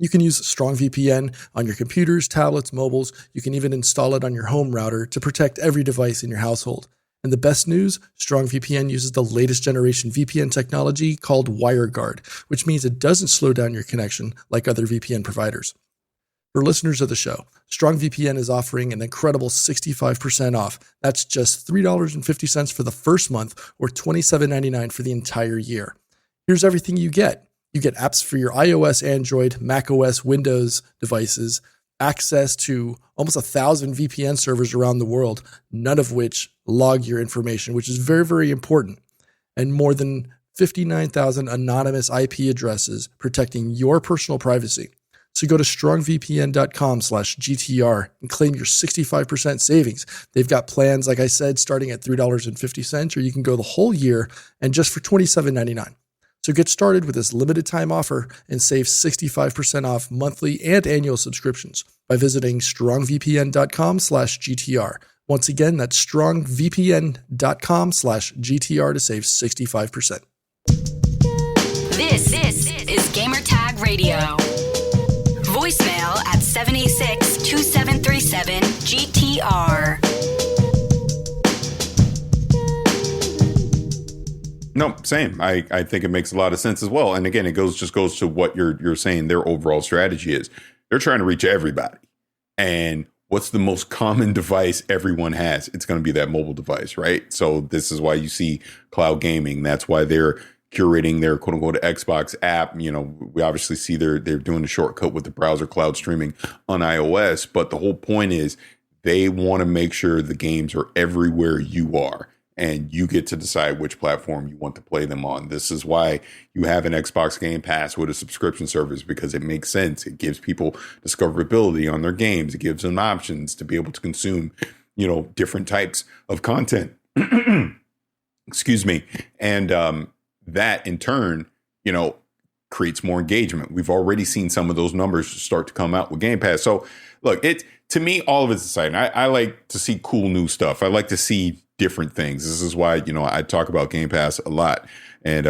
You can use StrongVPN on your computers, tablets, mobiles. You can even install it on your home router to protect every device in your household. And the best news, StrongVPN uses the latest generation VPN technology called WireGuard, which means it doesn't slow down your connection like other VPN providers. For listeners of the show, StrongVPN is offering an incredible 65% off. That's just $3.50 for the first month, or $27.99 for the entire year. Here's everything you get. You get apps for your iOS, Android, macOS, Windows devices, access to almost 1,000 VPN servers around the world, none of which log your information, which is very, very important, and more than 59,000 anonymous IP addresses protecting your personal privacy. So go to strongvpn.com/GTR and claim your 65% savings. They've got plans, like I said, starting at $3.50, or you can go the whole year and just for $27.99. So get started with this limited time offer and save 65% off monthly and annual subscriptions by visiting strongvpn.com/GTR. Once again, that's strongvpn.com/GTR to save 65%. This is Gamertag Radio. Voicemail at 786-2737-GTR. No, same. I think it makes a lot of sense as well. And again, it goes to what you're saying their overall strategy is. They're trying to reach everybody. And what's the most common device everyone has? It's going to be that mobile device, right? So this is why you see cloud gaming. That's why they're curating their quote unquote Xbox app. We obviously see they're doing a shortcut with the browser cloud streaming on iOS. But the whole point is they want to make sure the games are everywhere you are. And you get to decide which platform you want to play them on. This is why you have an Xbox Game Pass with a subscription service, because it makes sense. It gives people discoverability on their games. It gives them options to be able to consume, different types of content. Excuse me. And that in turn, creates more engagement. We've already seen some of those numbers start to come out with Game Pass. So look, to me, all of it's exciting. I like to see cool new stuff. I like to see different things. This is why, I talk about Game Pass a lot. And,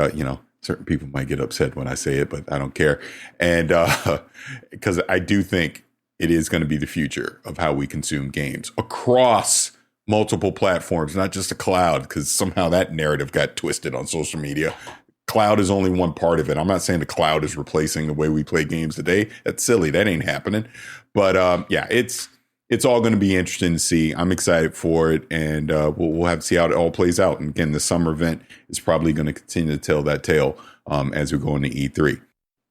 certain people might get upset when I say it, but I don't care. And because I do think it is going to be the future of how we consume games across multiple platforms, not just the cloud, because somehow that narrative got twisted on social media. Cloud is only one part of it. I'm not saying the cloud is replacing the way we play games today. That's silly. That ain't happening. But yeah, it's all going to be interesting to see. I'm excited for it, and we'll have to see how it all plays out. And again, the summer event is probably going to continue to tell that tale as we go into E3.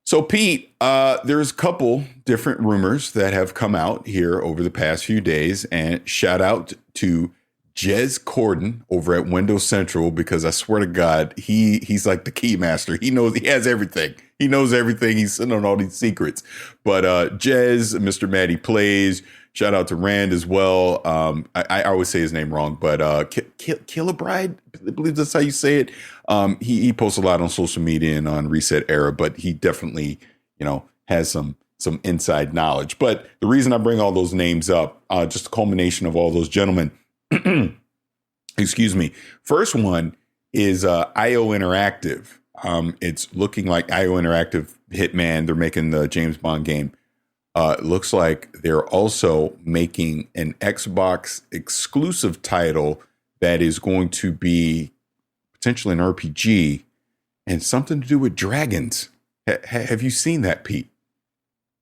So, Pete, there's a couple different rumors that have come out here over the past few days, and shout out to Jez Corden over at Windows Central, because I swear to God, he's like the key master. He has everything. He knows everything. He's sitting on all these secrets. But Jez, Mr. Matty Plays, shout out to Rand as well. I always say his name wrong, but Killabride, I believe that's how you say it. He posts a lot on social media and on Reset Era, but he definitely, has some inside knowledge. But the reason I bring all those names up, just a culmination of all those gentlemen. Excuse me. First one is IO Interactive. It's looking like IO Interactive Hitman. They're making the James Bond game. It looks like they're also making an Xbox exclusive title that is going to be potentially an RPG and something to do with dragons. Have you seen that, Pete?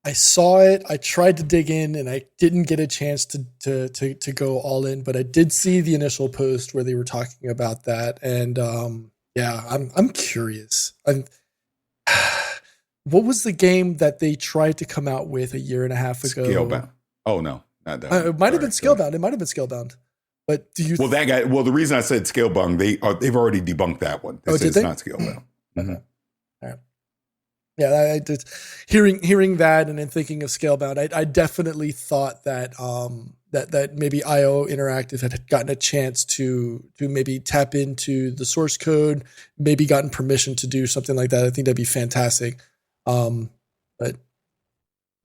I saw it. I tried to dig in, and I didn't get a chance to go all in. But I did see the initial post where they were talking about that, and I'm curious. What was the game that they tried to come out with a year and a half ago? Scalebound. Oh no, not that. It might have been Scalebound. It might have been Scalebound. But do you? Well, that guy. Well, the reason I said Scalebound, they've already debunked that one. They said it's not Scalebound. Mm-hmm. All right. Yeah, I did. Hearing that and then thinking of Scalebound, I definitely thought that that maybe IO Interactive had gotten a chance to maybe tap into the source code, maybe gotten permission to do something like that. I think that'd be fantastic. But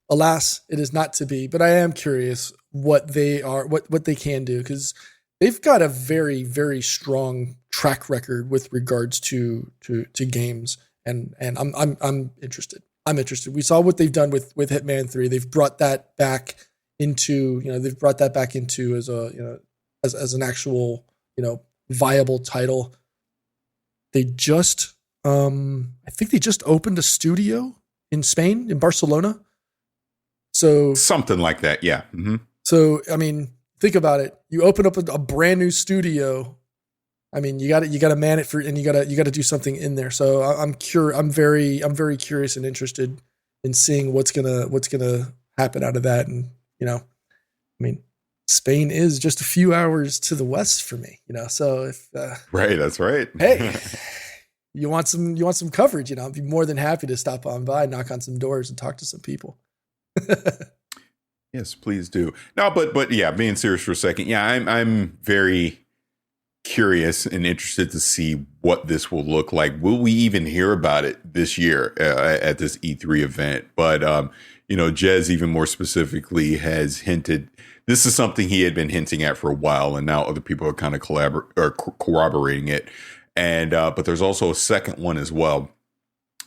alas, it is not to be. But I am curious what they are, what they can do, because they've got a very, very strong track record with regards to games. And I'm interested. I'm interested. We saw what they've done with Hitman 3. They've brought that back into, as a, as an actual, viable title. They just, I think they just opened a studio in Spain, in Barcelona. So something like that. Yeah. Mm-hmm. So, I mean, think about it. You open up a brand new studio. I mean, you got to man it and you got to do something in there. So I'm very curious and interested in seeing what's gonna happen out of that. And I mean, Spain is just a few hours to the west for me. So if right, that's right. Hey, you want some coverage? I'd be more than happy to stop on by, knock on some doors, and talk to some people. Yes, please do. No, but yeah, being serious for a second. Yeah, I'm very curious and interested to see what this will look like. Will we even hear about it this year at this E3 event? But Jez even more specifically has hinted this is something he had been hinting at for a while, and now other people are kind of corroborating it. And but there's also a second one as well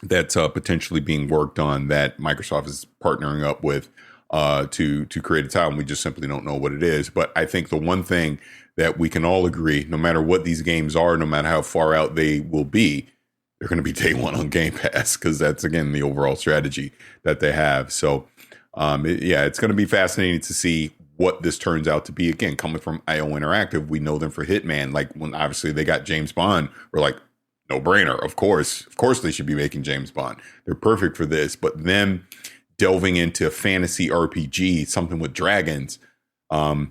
that's potentially being worked on that Microsoft is partnering up with to create a title. And we just simply don't know what it is. But I think the one thing that we can all agree, no matter what these games are, no matter how far out they will be, they're going to be day one on Game Pass, because that's, again, the overall strategy that they have. So, it's going to be fascinating to see what this turns out to be. Again, coming from IO Interactive, we know them for Hitman. Like, when obviously they got James Bond, we're like, no brainer. Of course they should be making James Bond. They're perfect for this. But them delving into fantasy RPG, something with dragons,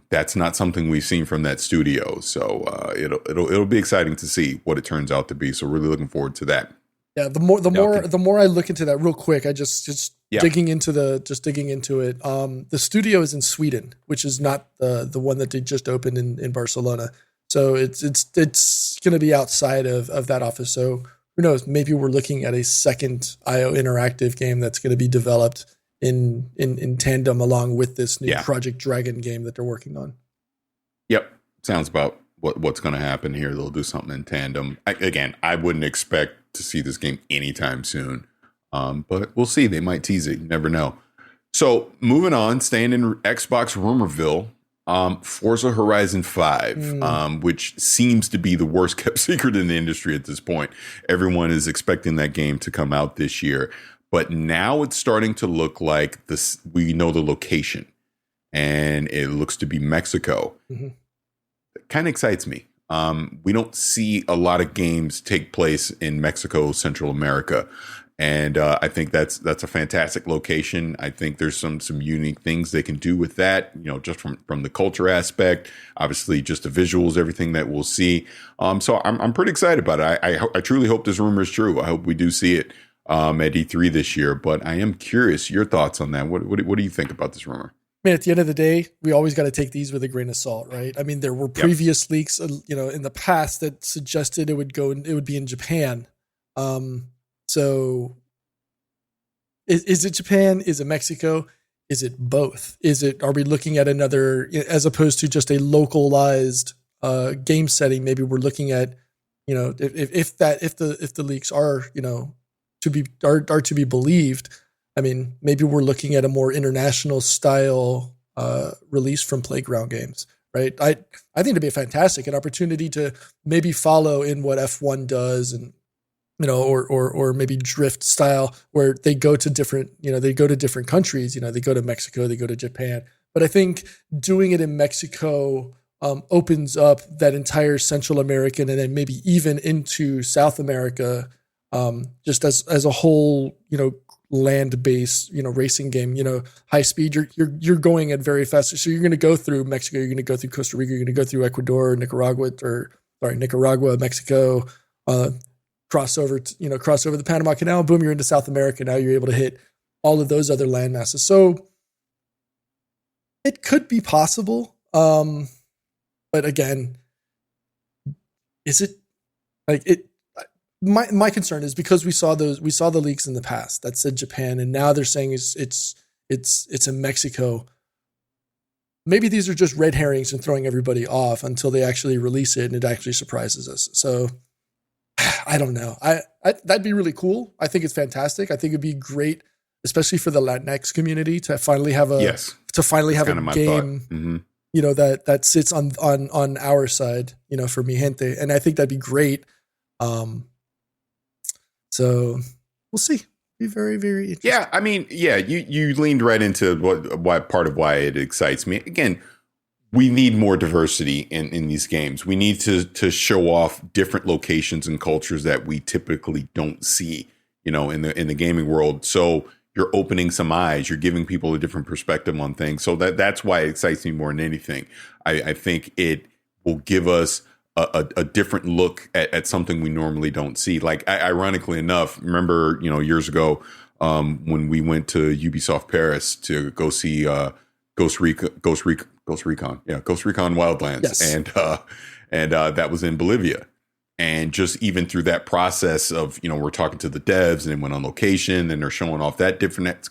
that's not something we've seen from that studio. So it'll be exciting to see what it turns out to be. So really looking forward to that. Yeah, the more I look into that real quick, I just digging into it. The studio is in Sweden, which is not the one that they just opened in Barcelona. So it's going to be outside of that office. So who knows? Maybe we're looking at a second IO Interactive game that's going to be developed in tandem along with this new Project Dragon game that they're working on. Yep. Sounds about what's going to happen here. They'll do something in tandem. I wouldn't expect to see this game anytime soon. But we'll see. They might tease it. You never know. So moving on, staying in Xbox rumorville, Forza Horizon 5, which seems to be the worst kept secret in the industry at this point. Everyone is expecting that game to come out this year, but now it's starting to look like this. We know the location, and it looks to be Mexico. Mm-hmm. It kind of excites me. We don't see a lot of games take place in Mexico, Central America. And I think that's a fantastic location. I think there's some unique things they can do with that, just from the culture aspect, obviously just the visuals, everything that we'll see. So I'm pretty excited about it. I truly hope this rumor is true. I hope we do see it at E3 this year. But I am curious your thoughts on that. What do you think about this rumor? I mean, at the end of the day, we always got to take these with a grain of salt, right? I mean, there were previous leaks, in the past that suggested it would be in Japan. So is it Japan? Is it Mexico? Is it both? Are we looking at another, as opposed to just a localized game setting? Maybe we're looking at, if the leaks are, to be believed. I mean, maybe we're looking at a more international style release from Playground Games, right? I think it'd be an opportunity to maybe follow in what F1 does, and or maybe drift style, where they go to different countries. They go to Mexico, they go to Japan. But I think doing it in Mexico opens up that entire Central American, and then maybe even into South America, just as a whole, land-based, racing game, high speed. You're going at very fast. So you're going to go through Mexico, you're going to go through Costa Rica, you're going to go through Ecuador, Nicaragua, Mexico, cross over the Panama Canal. Boom, you're into South America. Now you're able to hit all of those other land masses. So it could be possible. But again, is it like it? My concern is because we saw the leaks in the past that said Japan, and now they're saying it's in Mexico. Maybe these are just red herrings and throwing everybody off until they actually release it and it actually surprises us. So I don't know. That'd be really cool. I think it's fantastic. I think it'd be great, especially for the Latinx community, to finally have a game, that sits on our side, for mi gente, and I think that'd be great. So we'll see. Be very, very interesting. Yeah, I mean, you leaned right into what part of why it excites me. Again, we need more diversity in these games. We need to show off different locations and cultures that we typically don't see, in the gaming world. So you're opening some eyes. You're giving people a different perspective on things. So that's why it excites me more than anything. I think it will give us a different look at something we normally don't see. Like, ironically enough, remember, years ago, when we went to Ubisoft Paris to go see Ghost Recon Wildlands, yes. and that was in Bolivia. And just even through that process of, we're talking to the devs and then went on location and they're showing off that different,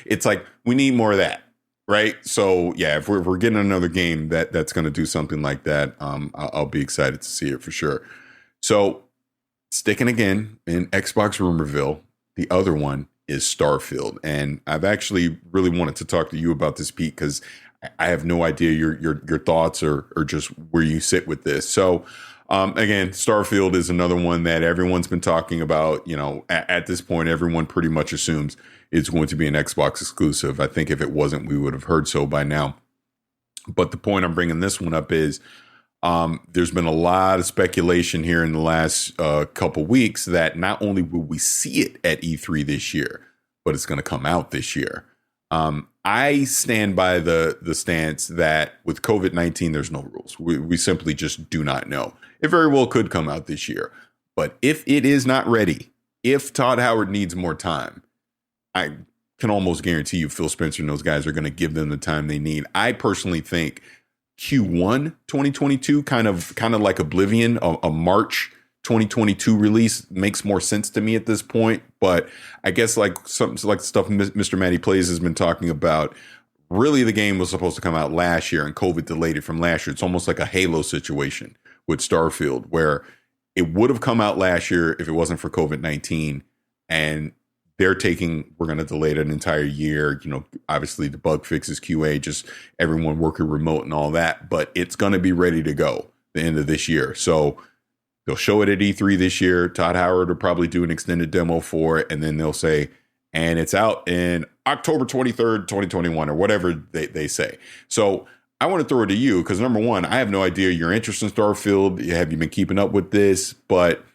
it's like, we need more of that. Right. So, yeah, if we're getting another game that's going to do something like that, I'll be excited to see it for sure. So, sticking again in Xbox rumorville, the other one is Starfield. And I've actually really wanted to talk to you about this, Pete, because I have no idea your thoughts or just where you sit with this. So, again, Starfield is another one that everyone's been talking about. At this point, everyone pretty much assumes it's going to be an Xbox exclusive. I think if it wasn't, we would have heard so by now. But the point I'm bringing this one up is there's been a lot of speculation here in the last couple weeks that not only will we see it at E3 this year, but it's going to come out this year. I stand by the stance that with COVID-19, there's no rules. We simply just do not know. It very well could come out this year. But if it is not ready, if Todd Howard needs more time, I can almost guarantee you Phil Spencer and those guys are going to give them the time they need. I personally think Q1 2022, kind of like Oblivion, a March 2022 release makes more sense to me at this point. But I guess like something like the stuff Mr. Matty Plays has been talking about, really the game was supposed to come out last year and COVID delayed it from last year. It's almost like a Halo situation with Starfield, where it would have come out last year if it wasn't for COVID-19. And we're going to delay it an entire year. You know, obviously the bug fixes, QA, just everyone working remote and all that, but it's going to be ready to go the end of this year. So they'll show it at E3 this year. Todd Howard will probably do an extended demo for it. And then they'll say, and it's out in October 23rd, 2021, or whatever they say. So I want to throw it to you because, number one, I have no idea your interest in Starfield. Have you been keeping up with this? But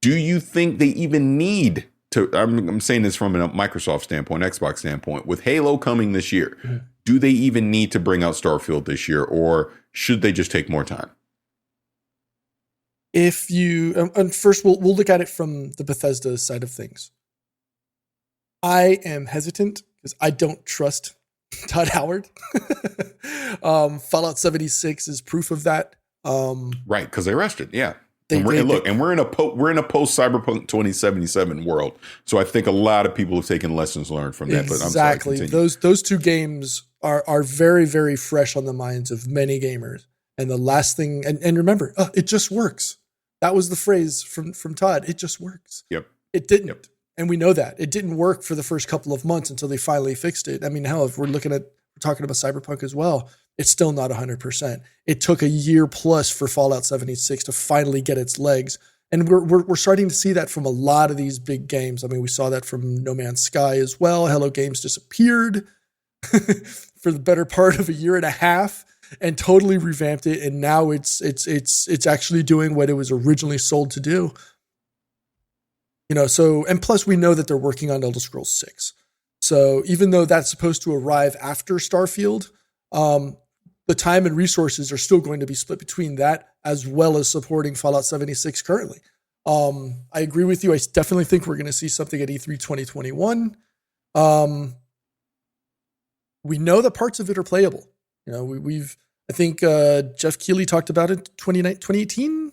do you think they even need to? I'm saying this from a Microsoft standpoint, Xbox standpoint, with Halo coming this year. Mm-hmm. Do they even need to bring out Starfield this year, or should they just take more time? If you, and first we'll look at it from the Bethesda side of things. I am hesitant because I don't trust Todd Howard. Fallout 76 is proof of that. Right, because they rushed it. Yeah. We're in a post Cyberpunk 2077 world. So I think a lot of people have taken lessons learned from that. Exactly. But I'm sorry, those two games are very, very fresh on the minds of many gamers. And the last thing, and remember, it just works. That was the phrase from Todd. It just works. Yep. It didn't. Yep. And we know that. It didn't work for the first couple of months until they finally fixed it. I mean, hell, if we're talking about Cyberpunk as well, it's still not 100%. It took a year plus for Fallout 76 to finally get its legs. And we're starting to see that from a lot of these big games. I mean, we saw that from No Man's Sky as well. Hello Games disappeared for the better part of a year and a half and totally revamped it. And now it's actually doing what it was originally sold to do. You know, so, and plus we know that they're working on Elder Scrolls 6. So even though that's supposed to arrive after Starfield, the time and resources are still going to be split between that as well as supporting Fallout 76 currently. I agree with you. I definitely think we're going to see something at E3 2021. We know that parts of it are playable. You know, I think Jeff Keighley talked about it 2018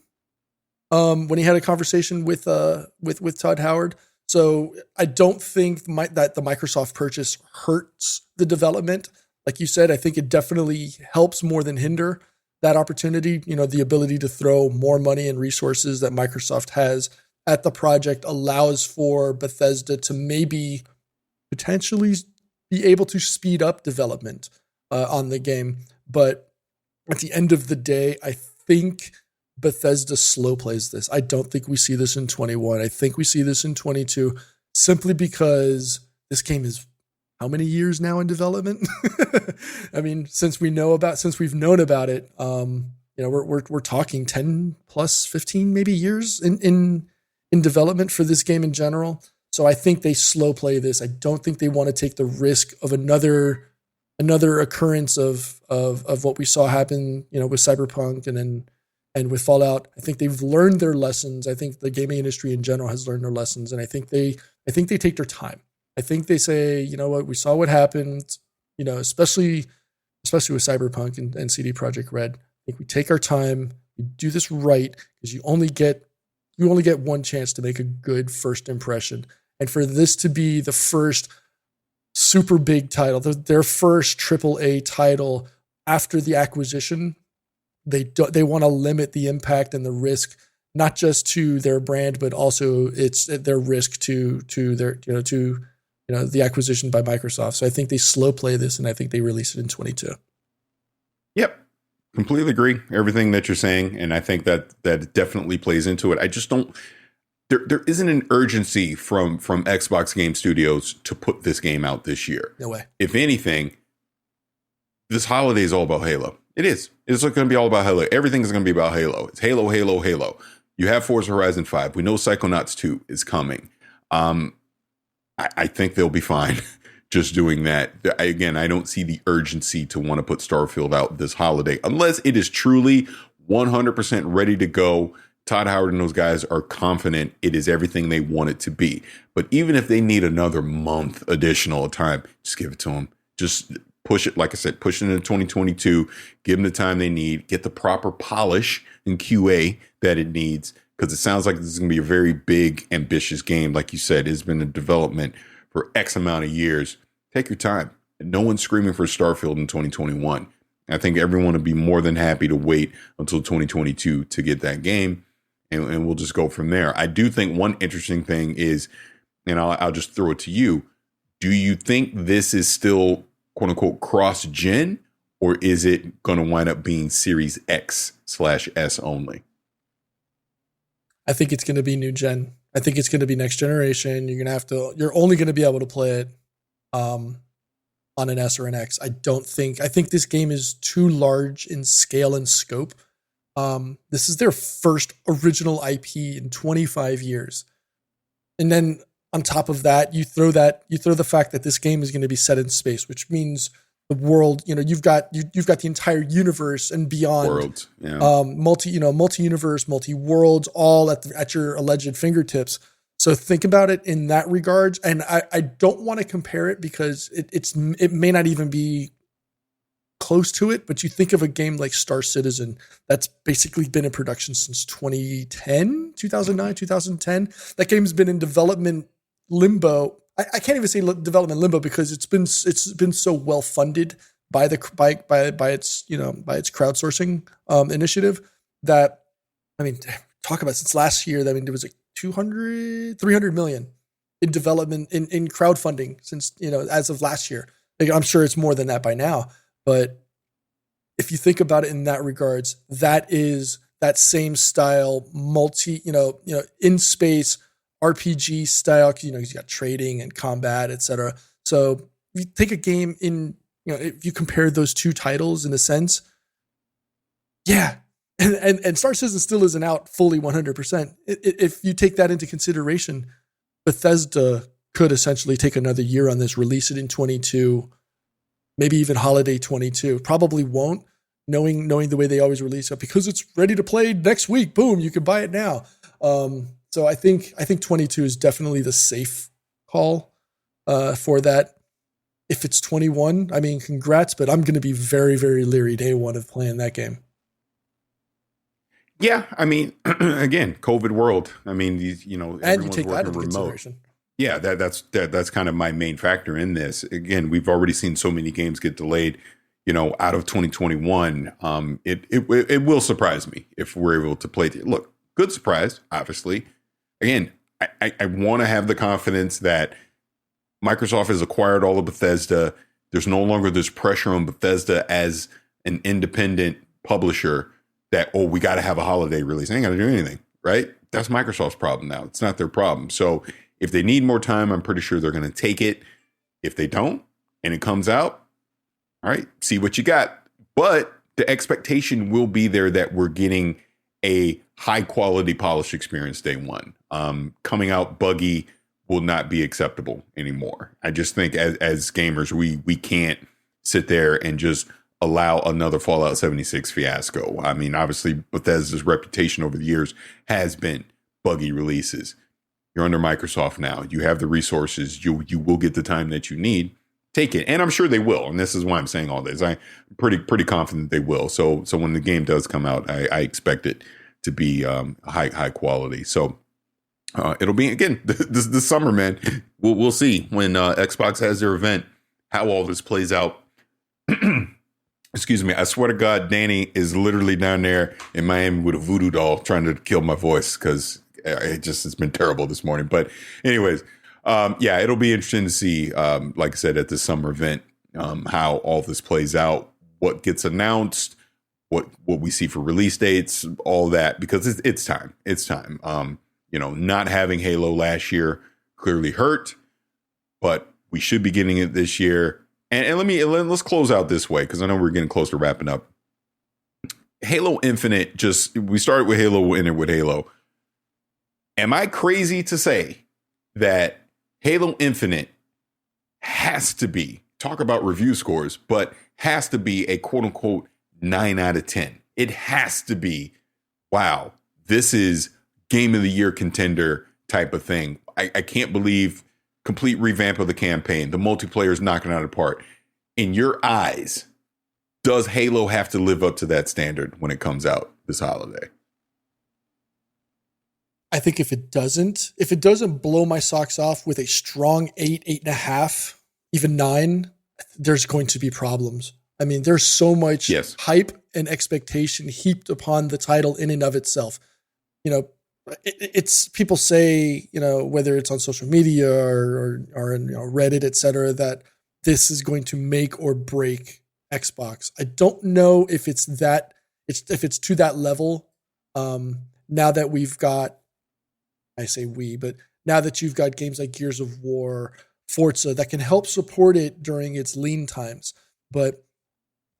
when he had a conversation with Todd Howard. So I don't think that the Microsoft purchase hurts the development. Like you said, I think it definitely helps more than hinder that opportunity. You know, the ability to throw more money and resources that Microsoft has at the project allows for Bethesda to maybe potentially be able to speed up development on the game. But at the end of the day, I think Bethesda slow plays this. I don't think we see this in 21. I think we see this in 22 simply because this game is how many years now in development? I mean, since we've known about it, you know, we're talking 10 plus 15 maybe years in development for this game in general. So I think they slow play this. I don't think they want to take the risk of another occurrence of what we saw happen, you know, with Cyberpunk and with Fallout. I think they've learned their lessons. I think the gaming industry in general has learned their lessons, and I think they take their time. I think they say, you know what, we saw what happened, you know, especially with Cyberpunk and CD Projekt Red. I think we take our time, we do this right, because you only get one chance to make a good first impression. And for this to be the first super big title, their first AAA title after the acquisition, they want to limit the impact and the risk, not just to their brand, but also it's their risk to their, you know, the acquisition by Microsoft. So I think they slow play this, and I think they release it in 22. Yep. Completely agree. Everything that you're saying. And I think that definitely plays into it. I just don't, there isn't an urgency from Xbox Game Studios to put this game out this year. No way. If anything, this holiday is all about Halo. It is. It's going to be all about Halo. Everything is going to be about Halo. It's Halo, Halo, Halo. You have Forza Horizon 5. We know Psychonauts 2 is coming. I think they'll be fine just doing that. Again, I don't see the urgency to want to put Starfield out this holiday unless it is truly 100% ready to go. Todd Howard and those guys are confident it is everything they want it to be. But even if they need another month additional time, just give it to them. Just push it, like I said, push it into 2022. Give them the time they need. Get the proper polish and QA that it needs. Because it sounds like this is going to be a very big, ambitious game. Like you said, it's been in development for X amount of years. Take your time. No one's screaming for Starfield in 2021. I think everyone would be more than happy to wait until 2022 to get that game. And we'll just go from there. I do think one interesting thing is, and I'll just throw it to you. Do you think this is still quote unquote cross-gen, or is it going to wind up being Series X/S only? I think it's going to be new gen. I think it's going to be next generation. You're only going to be able to play it on an S or an X. I think this game is too large in scale and scope. This is their first original IP in 25 years. And then on top of that, you throw the fact that this game is going to be set in space, which means the world, you've got the entire universe and beyond. Worlds, yeah. Multi-universe, multi-worlds, all at your alleged fingertips. So think about it in that regard. And I don't want to compare it because it may not even be close to it, but you think of a game like Star Citizen that's basically been in production since 2010. That game's been in development limbo. I can't even say development limbo because it's been so well funded by its crowdsourcing initiative that, I mean, talk about since last year. I mean, there was like 300 million in development in crowdfunding since, as of last year. Like, I'm sure it's more than that by now, but if you think about it in that regards, that is that same style, in space RPG style. You got trading and combat, etc. So if you take a game if you compare those two titles in a sense, yeah. And Star Citizen still isn't out fully 100%. If you take that into consideration, Bethesda could essentially take another year on this, release it in 22, maybe even holiday 22. Probably won't, knowing the way they always release it, because it's ready to play next week. Boom, you can buy it now. So I think 22 is definitely the safe call for that. If it's 21, I mean, congrats, but I'm going to be very, very leery day one of playing that game. Yeah, I mean, again, COVID world. I mean, these, and everyone's you take that into remote. consideration. Yeah, that's kind of my main factor in this. Again, we've already seen so many games get delayed, out of 2021. It will surprise me if we're able to play. Look, good surprise, obviously. Again, I want to have the confidence that Microsoft has acquired all of Bethesda. There's no longer this pressure on Bethesda as an independent publisher that, we got to have a holiday release. They ain't got to do anything, right? That's Microsoft's problem now. It's not their problem. So if they need more time, I'm pretty sure they're going to take it. If they don't, and it comes out, all right, see what you got. But the expectation will be there that we're getting a high quality polished experience day one. Coming out buggy will not be acceptable anymore. I just think as gamers, we can't sit there and just allow another Fallout 76 fiasco. I mean, obviously Bethesda's reputation over the years has been buggy releases. You're under Microsoft now. You have the resources. You will get the time that you need. Take it. And I'm sure they will. And this is why I'm saying all this. I'm pretty confident they will. So when the game does come out, I expect it to be high quality. So it'll be, again, this summer, man. We'll see when Xbox has their event, how all this plays out. Excuse me. I swear to God, Danny is literally down there in Miami with a voodoo doll trying to kill my voice because it's been terrible this morning. But anyways, it'll be interesting to see, like I said, at the summer event, how all this plays out, what gets announced, what we see for release dates, all that, because it's time. It's time. Not having Halo last year clearly hurt, but we should be getting it this year. And let's close out this way, because I know we're getting close to wrapping up. Halo Infinite, we started with Halo, we'll end it with Halo. Am I crazy to say that Halo Infinite has to be, talk about review scores, but has to be a quote unquote 9 out of 10? It has to be, wow, this is game of the year contender type of thing. I can't believe complete revamp of the campaign. The multiplayer is knocking out of the park. In your eyes, does Halo have to live up to that standard when it comes out this holiday? I think if it doesn't blow my socks off with a strong 8.5, even 9, there's going to be problems. I mean, there's so much hype and expectation heaped upon the title in and of itself. it's people say, whether it's on social media or in Reddit, etc., that this is going to make or break Xbox. I don't know if it's to that level. Now that we've got, I say we, but now that you've got games like Gears of War, Forza that can help support it during its lean times, but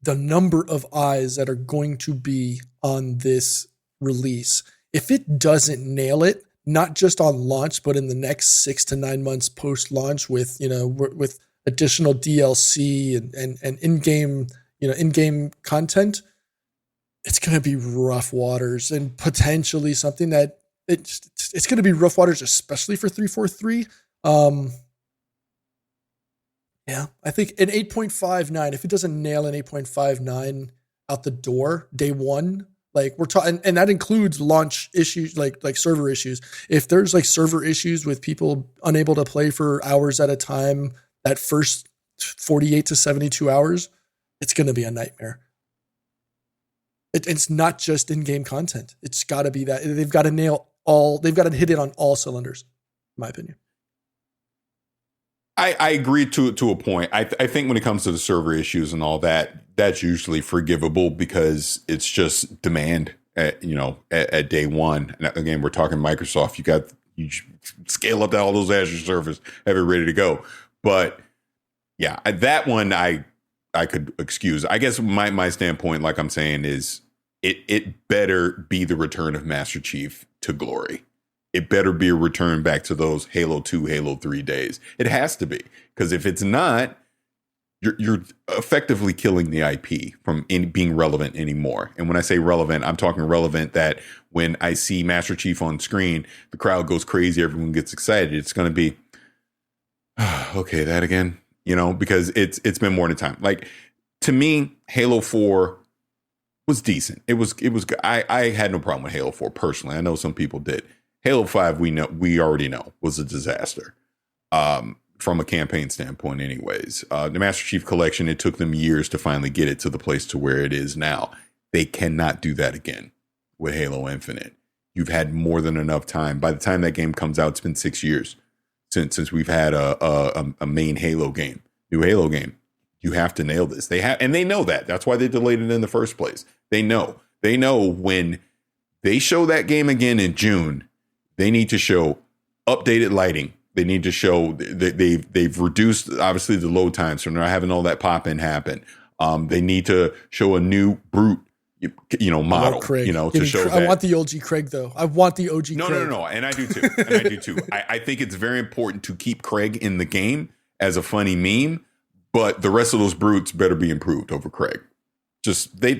the number of eyes that are going to be on this release, if it doesn't nail it, not just on launch, but in the next 6 to 9 months post-launch with additional DLC and in-game content, it's going to be rough waters, and potentially something that it's going to be rough waters, especially for 343. Yeah, I think an 8.59, if it doesn't nail an 8.59 out the door day one, like we're talking, and that includes launch issues, like server issues. If there's like server issues with people unable to play for hours at a time, that first 48 to 72 hours, it's going to be a nightmare. It's not just in-game content. It's got to be that. They've got to hit it on all cylinders, in my opinion. I agree to a point. I think when it comes to the server issues and all that, that's usually forgivable because it's just demand at day one. And again, we're talking Microsoft. You scale up all those Azure servers, have it ready to go. But yeah, that one I could excuse. I guess my standpoint, like I'm saying, is it better be the return of Master Chief to glory. It better be a return back to those Halo 2, Halo 3 days. It has to be, because if it's not, you're effectively killing the IP from being relevant anymore. And when I say relevant, I'm talking relevant that when I see Master Chief on screen, the crowd goes crazy, everyone gets excited. It's going to be, okay, that again, because it's been more than time. Like, to me, Halo 4 was decent. It was good. I had no problem with Halo 4 personally. I know some people did. Halo 5, we already know, was a disaster from a campaign standpoint anyways. The Master Chief Collection, it took them years to finally get it to the place to where it is now. They cannot do that again with Halo Infinite. You've had more than enough time. By the time that game comes out, it's been 6 years since we've had a main Halo game, new Halo game. You have to nail this. And they know that. That's why they delayed it in the first place. They know when they show that game again in June, they need to show updated lighting. They need to show that they've reduced, obviously, the load times from not having all that pop-in happen. They need to show a new Brute, model, to show that. I want the OG Craig, though. I want the OG Craig. No. And I do too. I think it's very important to keep Craig in the game as a funny meme, but the rest of those Brutes better be improved over Craig. Just they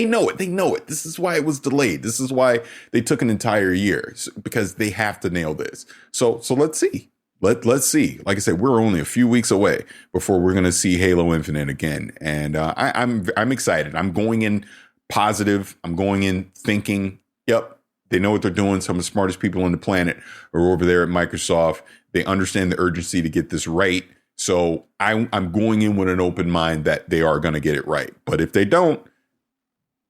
know it. They know it. This is why it was delayed. This is why they took an entire year, because they have to nail this. So let's see. Let's see. Like I said, we're only a few weeks away before we're going to see Halo Infinite again, and I'm excited. I'm going in positive. I'm going in thinking, yep, they know what they're doing. Some of the smartest people on the planet are over there at Microsoft. They understand the urgency to get this right. So I'm going in with an open mind that they are going to get it right. But if they don't,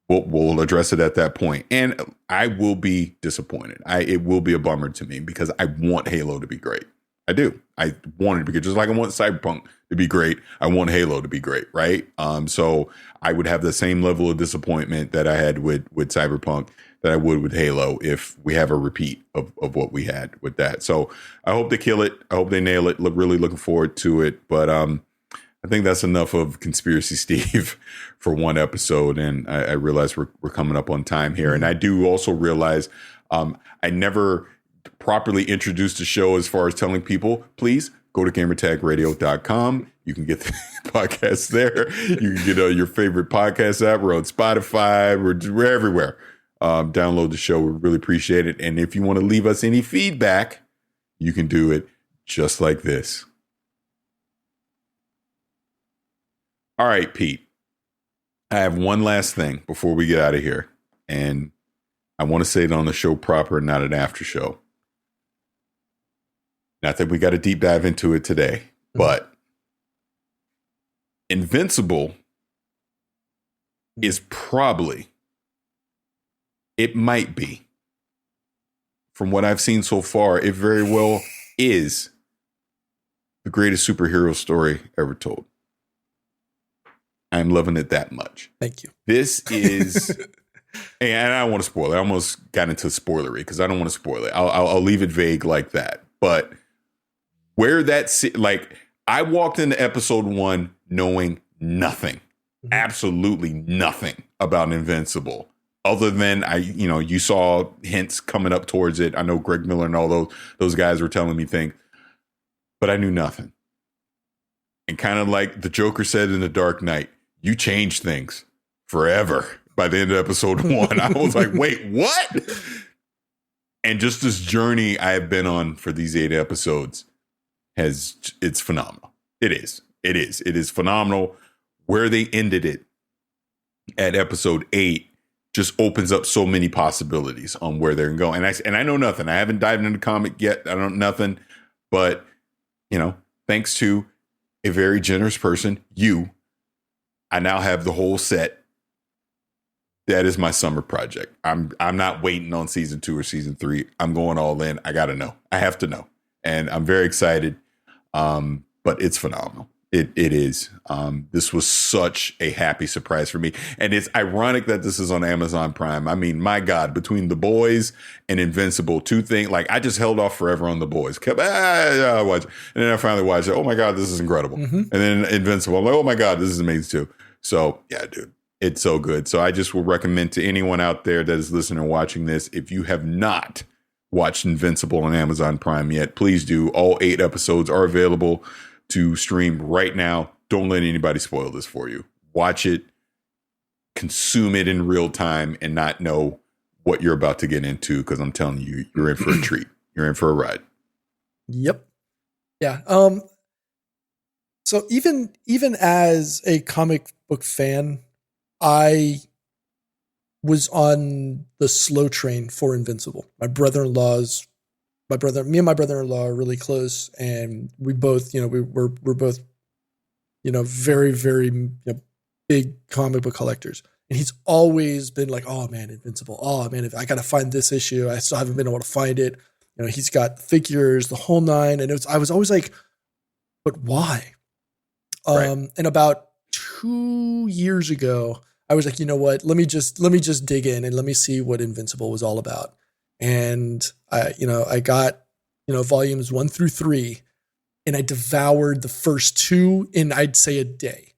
we'll address it at that point. And I will be disappointed. It will be a bummer to me because I want Halo to be great. I do. I want it to be good. Just like I want Cyberpunk to be great, I want Halo to be great, right? So I would have the same level of disappointment that I had with Cyberpunk that I would with Halo if we have a repeat of what we had with that. So I hope they kill it. I hope they nail it. Really looking forward to it. But I think that's enough of Conspiracy Steve for one episode. And I realize we're coming up on time here. And I do also realize I never properly introduced the show as far as telling people, please go to gamertagradio.com. You can get the podcast there. You can get your favorite podcast app. We're on Spotify. We're everywhere. Download the show. We really appreciate it. And if you want to leave us any feedback, you can do it just like this. All right, Pete. I have one last thing before we get out of here. And I want to say it on the show proper, not an after show. Not that we got a deep dive into it today, but Invincible is probably, it might be, from what I've seen so far, it very well is the greatest superhero story ever told. I'm loving it that much. Thank you. This is, and I don't want to spoil it. I almost got into spoilery because I don't want to spoil it. I'll leave it vague like that. But where like, I walked into episode 1 knowing nothing, absolutely nothing about Invincible, other than you saw hints coming up towards it. I know Greg Miller and all those guys were telling me things, but I knew nothing. And kind of like the Joker said in The Dark Knight, you change things forever by the end of episode 1. I was like, wait, what? And just this journey I have been on for these 8 episodes it's phenomenal. It is phenomenal. Where they ended it at episode 8 just opens up so many possibilities on where they're going. And I know nothing. I haven't dived into the comic yet. I don't know nothing. But, thanks to a very generous person, I now have the whole set. That is my summer project. I'm not waiting on season 2 or season 3. I'm going all in. I got to know. I have to know. And I'm very excited. But it's phenomenal. It is. This was such a happy surprise for me. And it's ironic that this is on Amazon Prime. I mean, my God, between The Boys and Invincible, 2 things, like I just held off forever on The Boys. Kept, watch. And then I finally watched it. Oh my God, this is incredible. And then Invincible, I'm like, oh my God, this is amazing too. So yeah, dude, it's so good. So I just will recommend to anyone out there that is listening or watching this, if you have not watched Invincible on Amazon Prime yet, please do. All 8 episodes are available to stream right now. Don't let anybody spoil this for you. Watch it, consume it in real time, and not know what you're about to get into, because I'm telling you, you're in for a treat. You're in for a ride. Yep. Yeah. So even as a comic book fan, I was on the slow train for Invincible. Me and my brother-in-law are really close, and we both, we're both, very, very big comic book collectors. And he's always been like, oh man, Invincible. Oh man, I got to find this issue. I still haven't been able to find it. He's got figures, the whole 9. And I was always like, but why? Right. And about 2 years ago, I was like, you know what? Let me just dig in and let me see what Invincible was all about. And I got, volumes 1 through 3, and I devoured the first 2 in, I'd say, a day.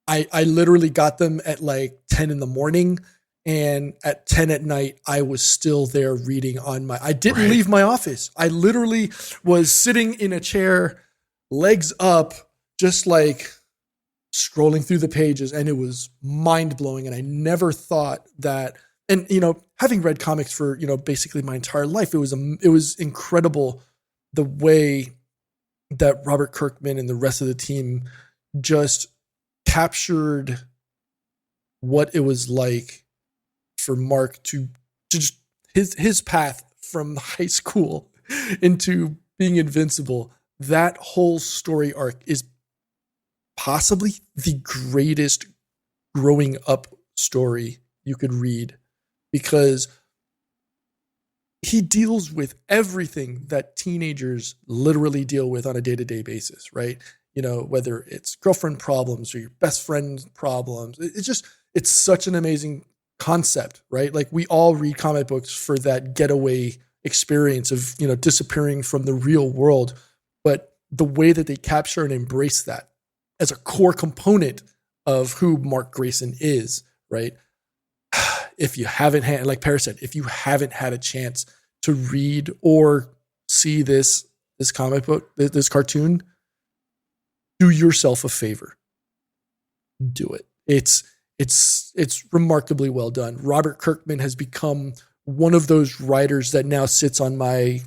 I literally got them at like 10 in the morning, and at 10 at night, I was still there reading I didn't leave my office. I literally was sitting in a chair, legs up, just like scrolling through the pages, and it was mind blowing. And I never thought that, and, having read comics for, basically my entire life, it was incredible the way that Robert Kirkman and the rest of the team just captured what it was like for Mark to just his path from high school into being Invincible. That whole story arc is possibly the greatest growing up story you could read, because he deals with everything that teenagers literally deal with on a day-to-day basis, right? Whether it's girlfriend problems or your best friend problems. It's such an amazing concept, right? Like, we all read comic books for that getaway experience of, disappearing from the real world. But the way that they capture and embrace that as a core component of who Mark Grayson is, right? If you haven't had, like Parris said, if you haven't had a chance to read or see this comic book, this cartoon, do yourself a favor. Do it. It's remarkably well done. Robert Kirkman has become one of those writers that now sits on my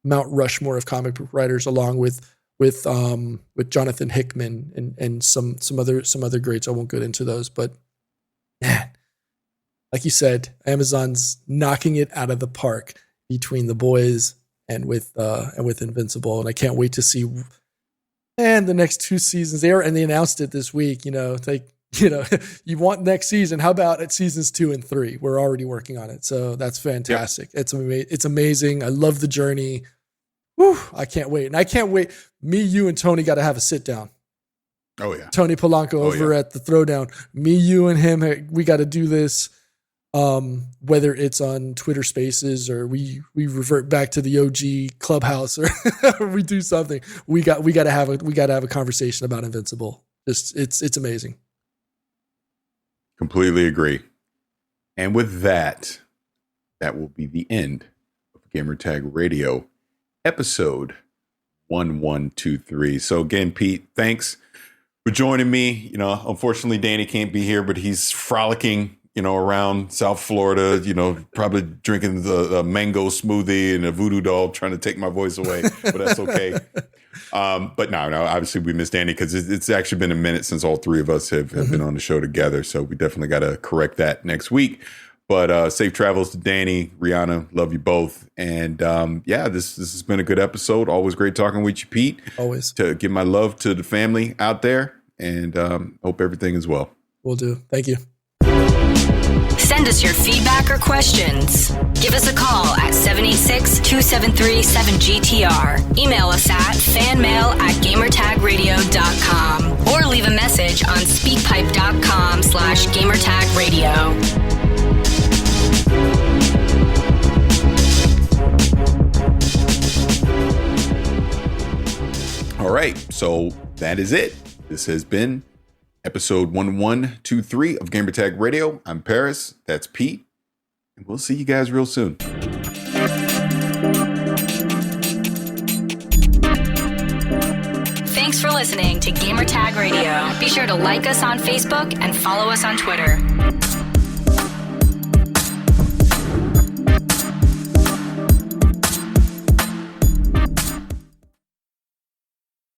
Mount Rushmore of comic book writers, along with Jonathan Hickman and some other greats. I won't get into those, but man, like you said, Amazon's knocking it out of the park between The Boys and with Invincible, and I can't wait to see. And the next 2 seasons, they announced it this week. Like you want next season. How about at seasons 2 and 3? We're already working on it. So that's fantastic. Yep. It's amazing. I love the journey. Whew, I can't wait. And I can't wait. Me, you, and Tony got to have a sit down. Oh, yeah. Tony Polanco over at the Throwdown. Me, you, and him, we got to do this. Whether it's on Twitter Spaces or we revert back to the OG Clubhouse or we do something. We got to have a conversation about Invincible. It's amazing. Completely agree. And with that will be the end of Gamertag Radio episode 1123. So again, Pete, thanks for joining me. Unfortunately, Danny can't be here, but he's frolicking, around South Florida, probably drinking the mango smoothie and a voodoo doll, trying to take my voice away, but that's okay. But no, obviously we miss Danny because it's actually been a minute since all three of us have been on the show together. So we definitely got to correct that next week. But safe travels to Danny, Rihanna, love you both. And this has been a good episode. Always great talking with you, Pete. Always. To give my love to the family out there, and hope everything is well. Will do. Thank you. Send us your feedback or questions. Give us a call at 786-273-7GTR. Email us at fanmail@gamertagradio.com or leave a message on speakpipe.com/gamertagradio. All right, so that is it. This has been episode 1123 of Gamertag Radio. I'm Parris. That's Pete. And we'll see you guys real soon. Thanks for listening to Gamertag Radio. Be sure to like us on Facebook and follow us on Twitter.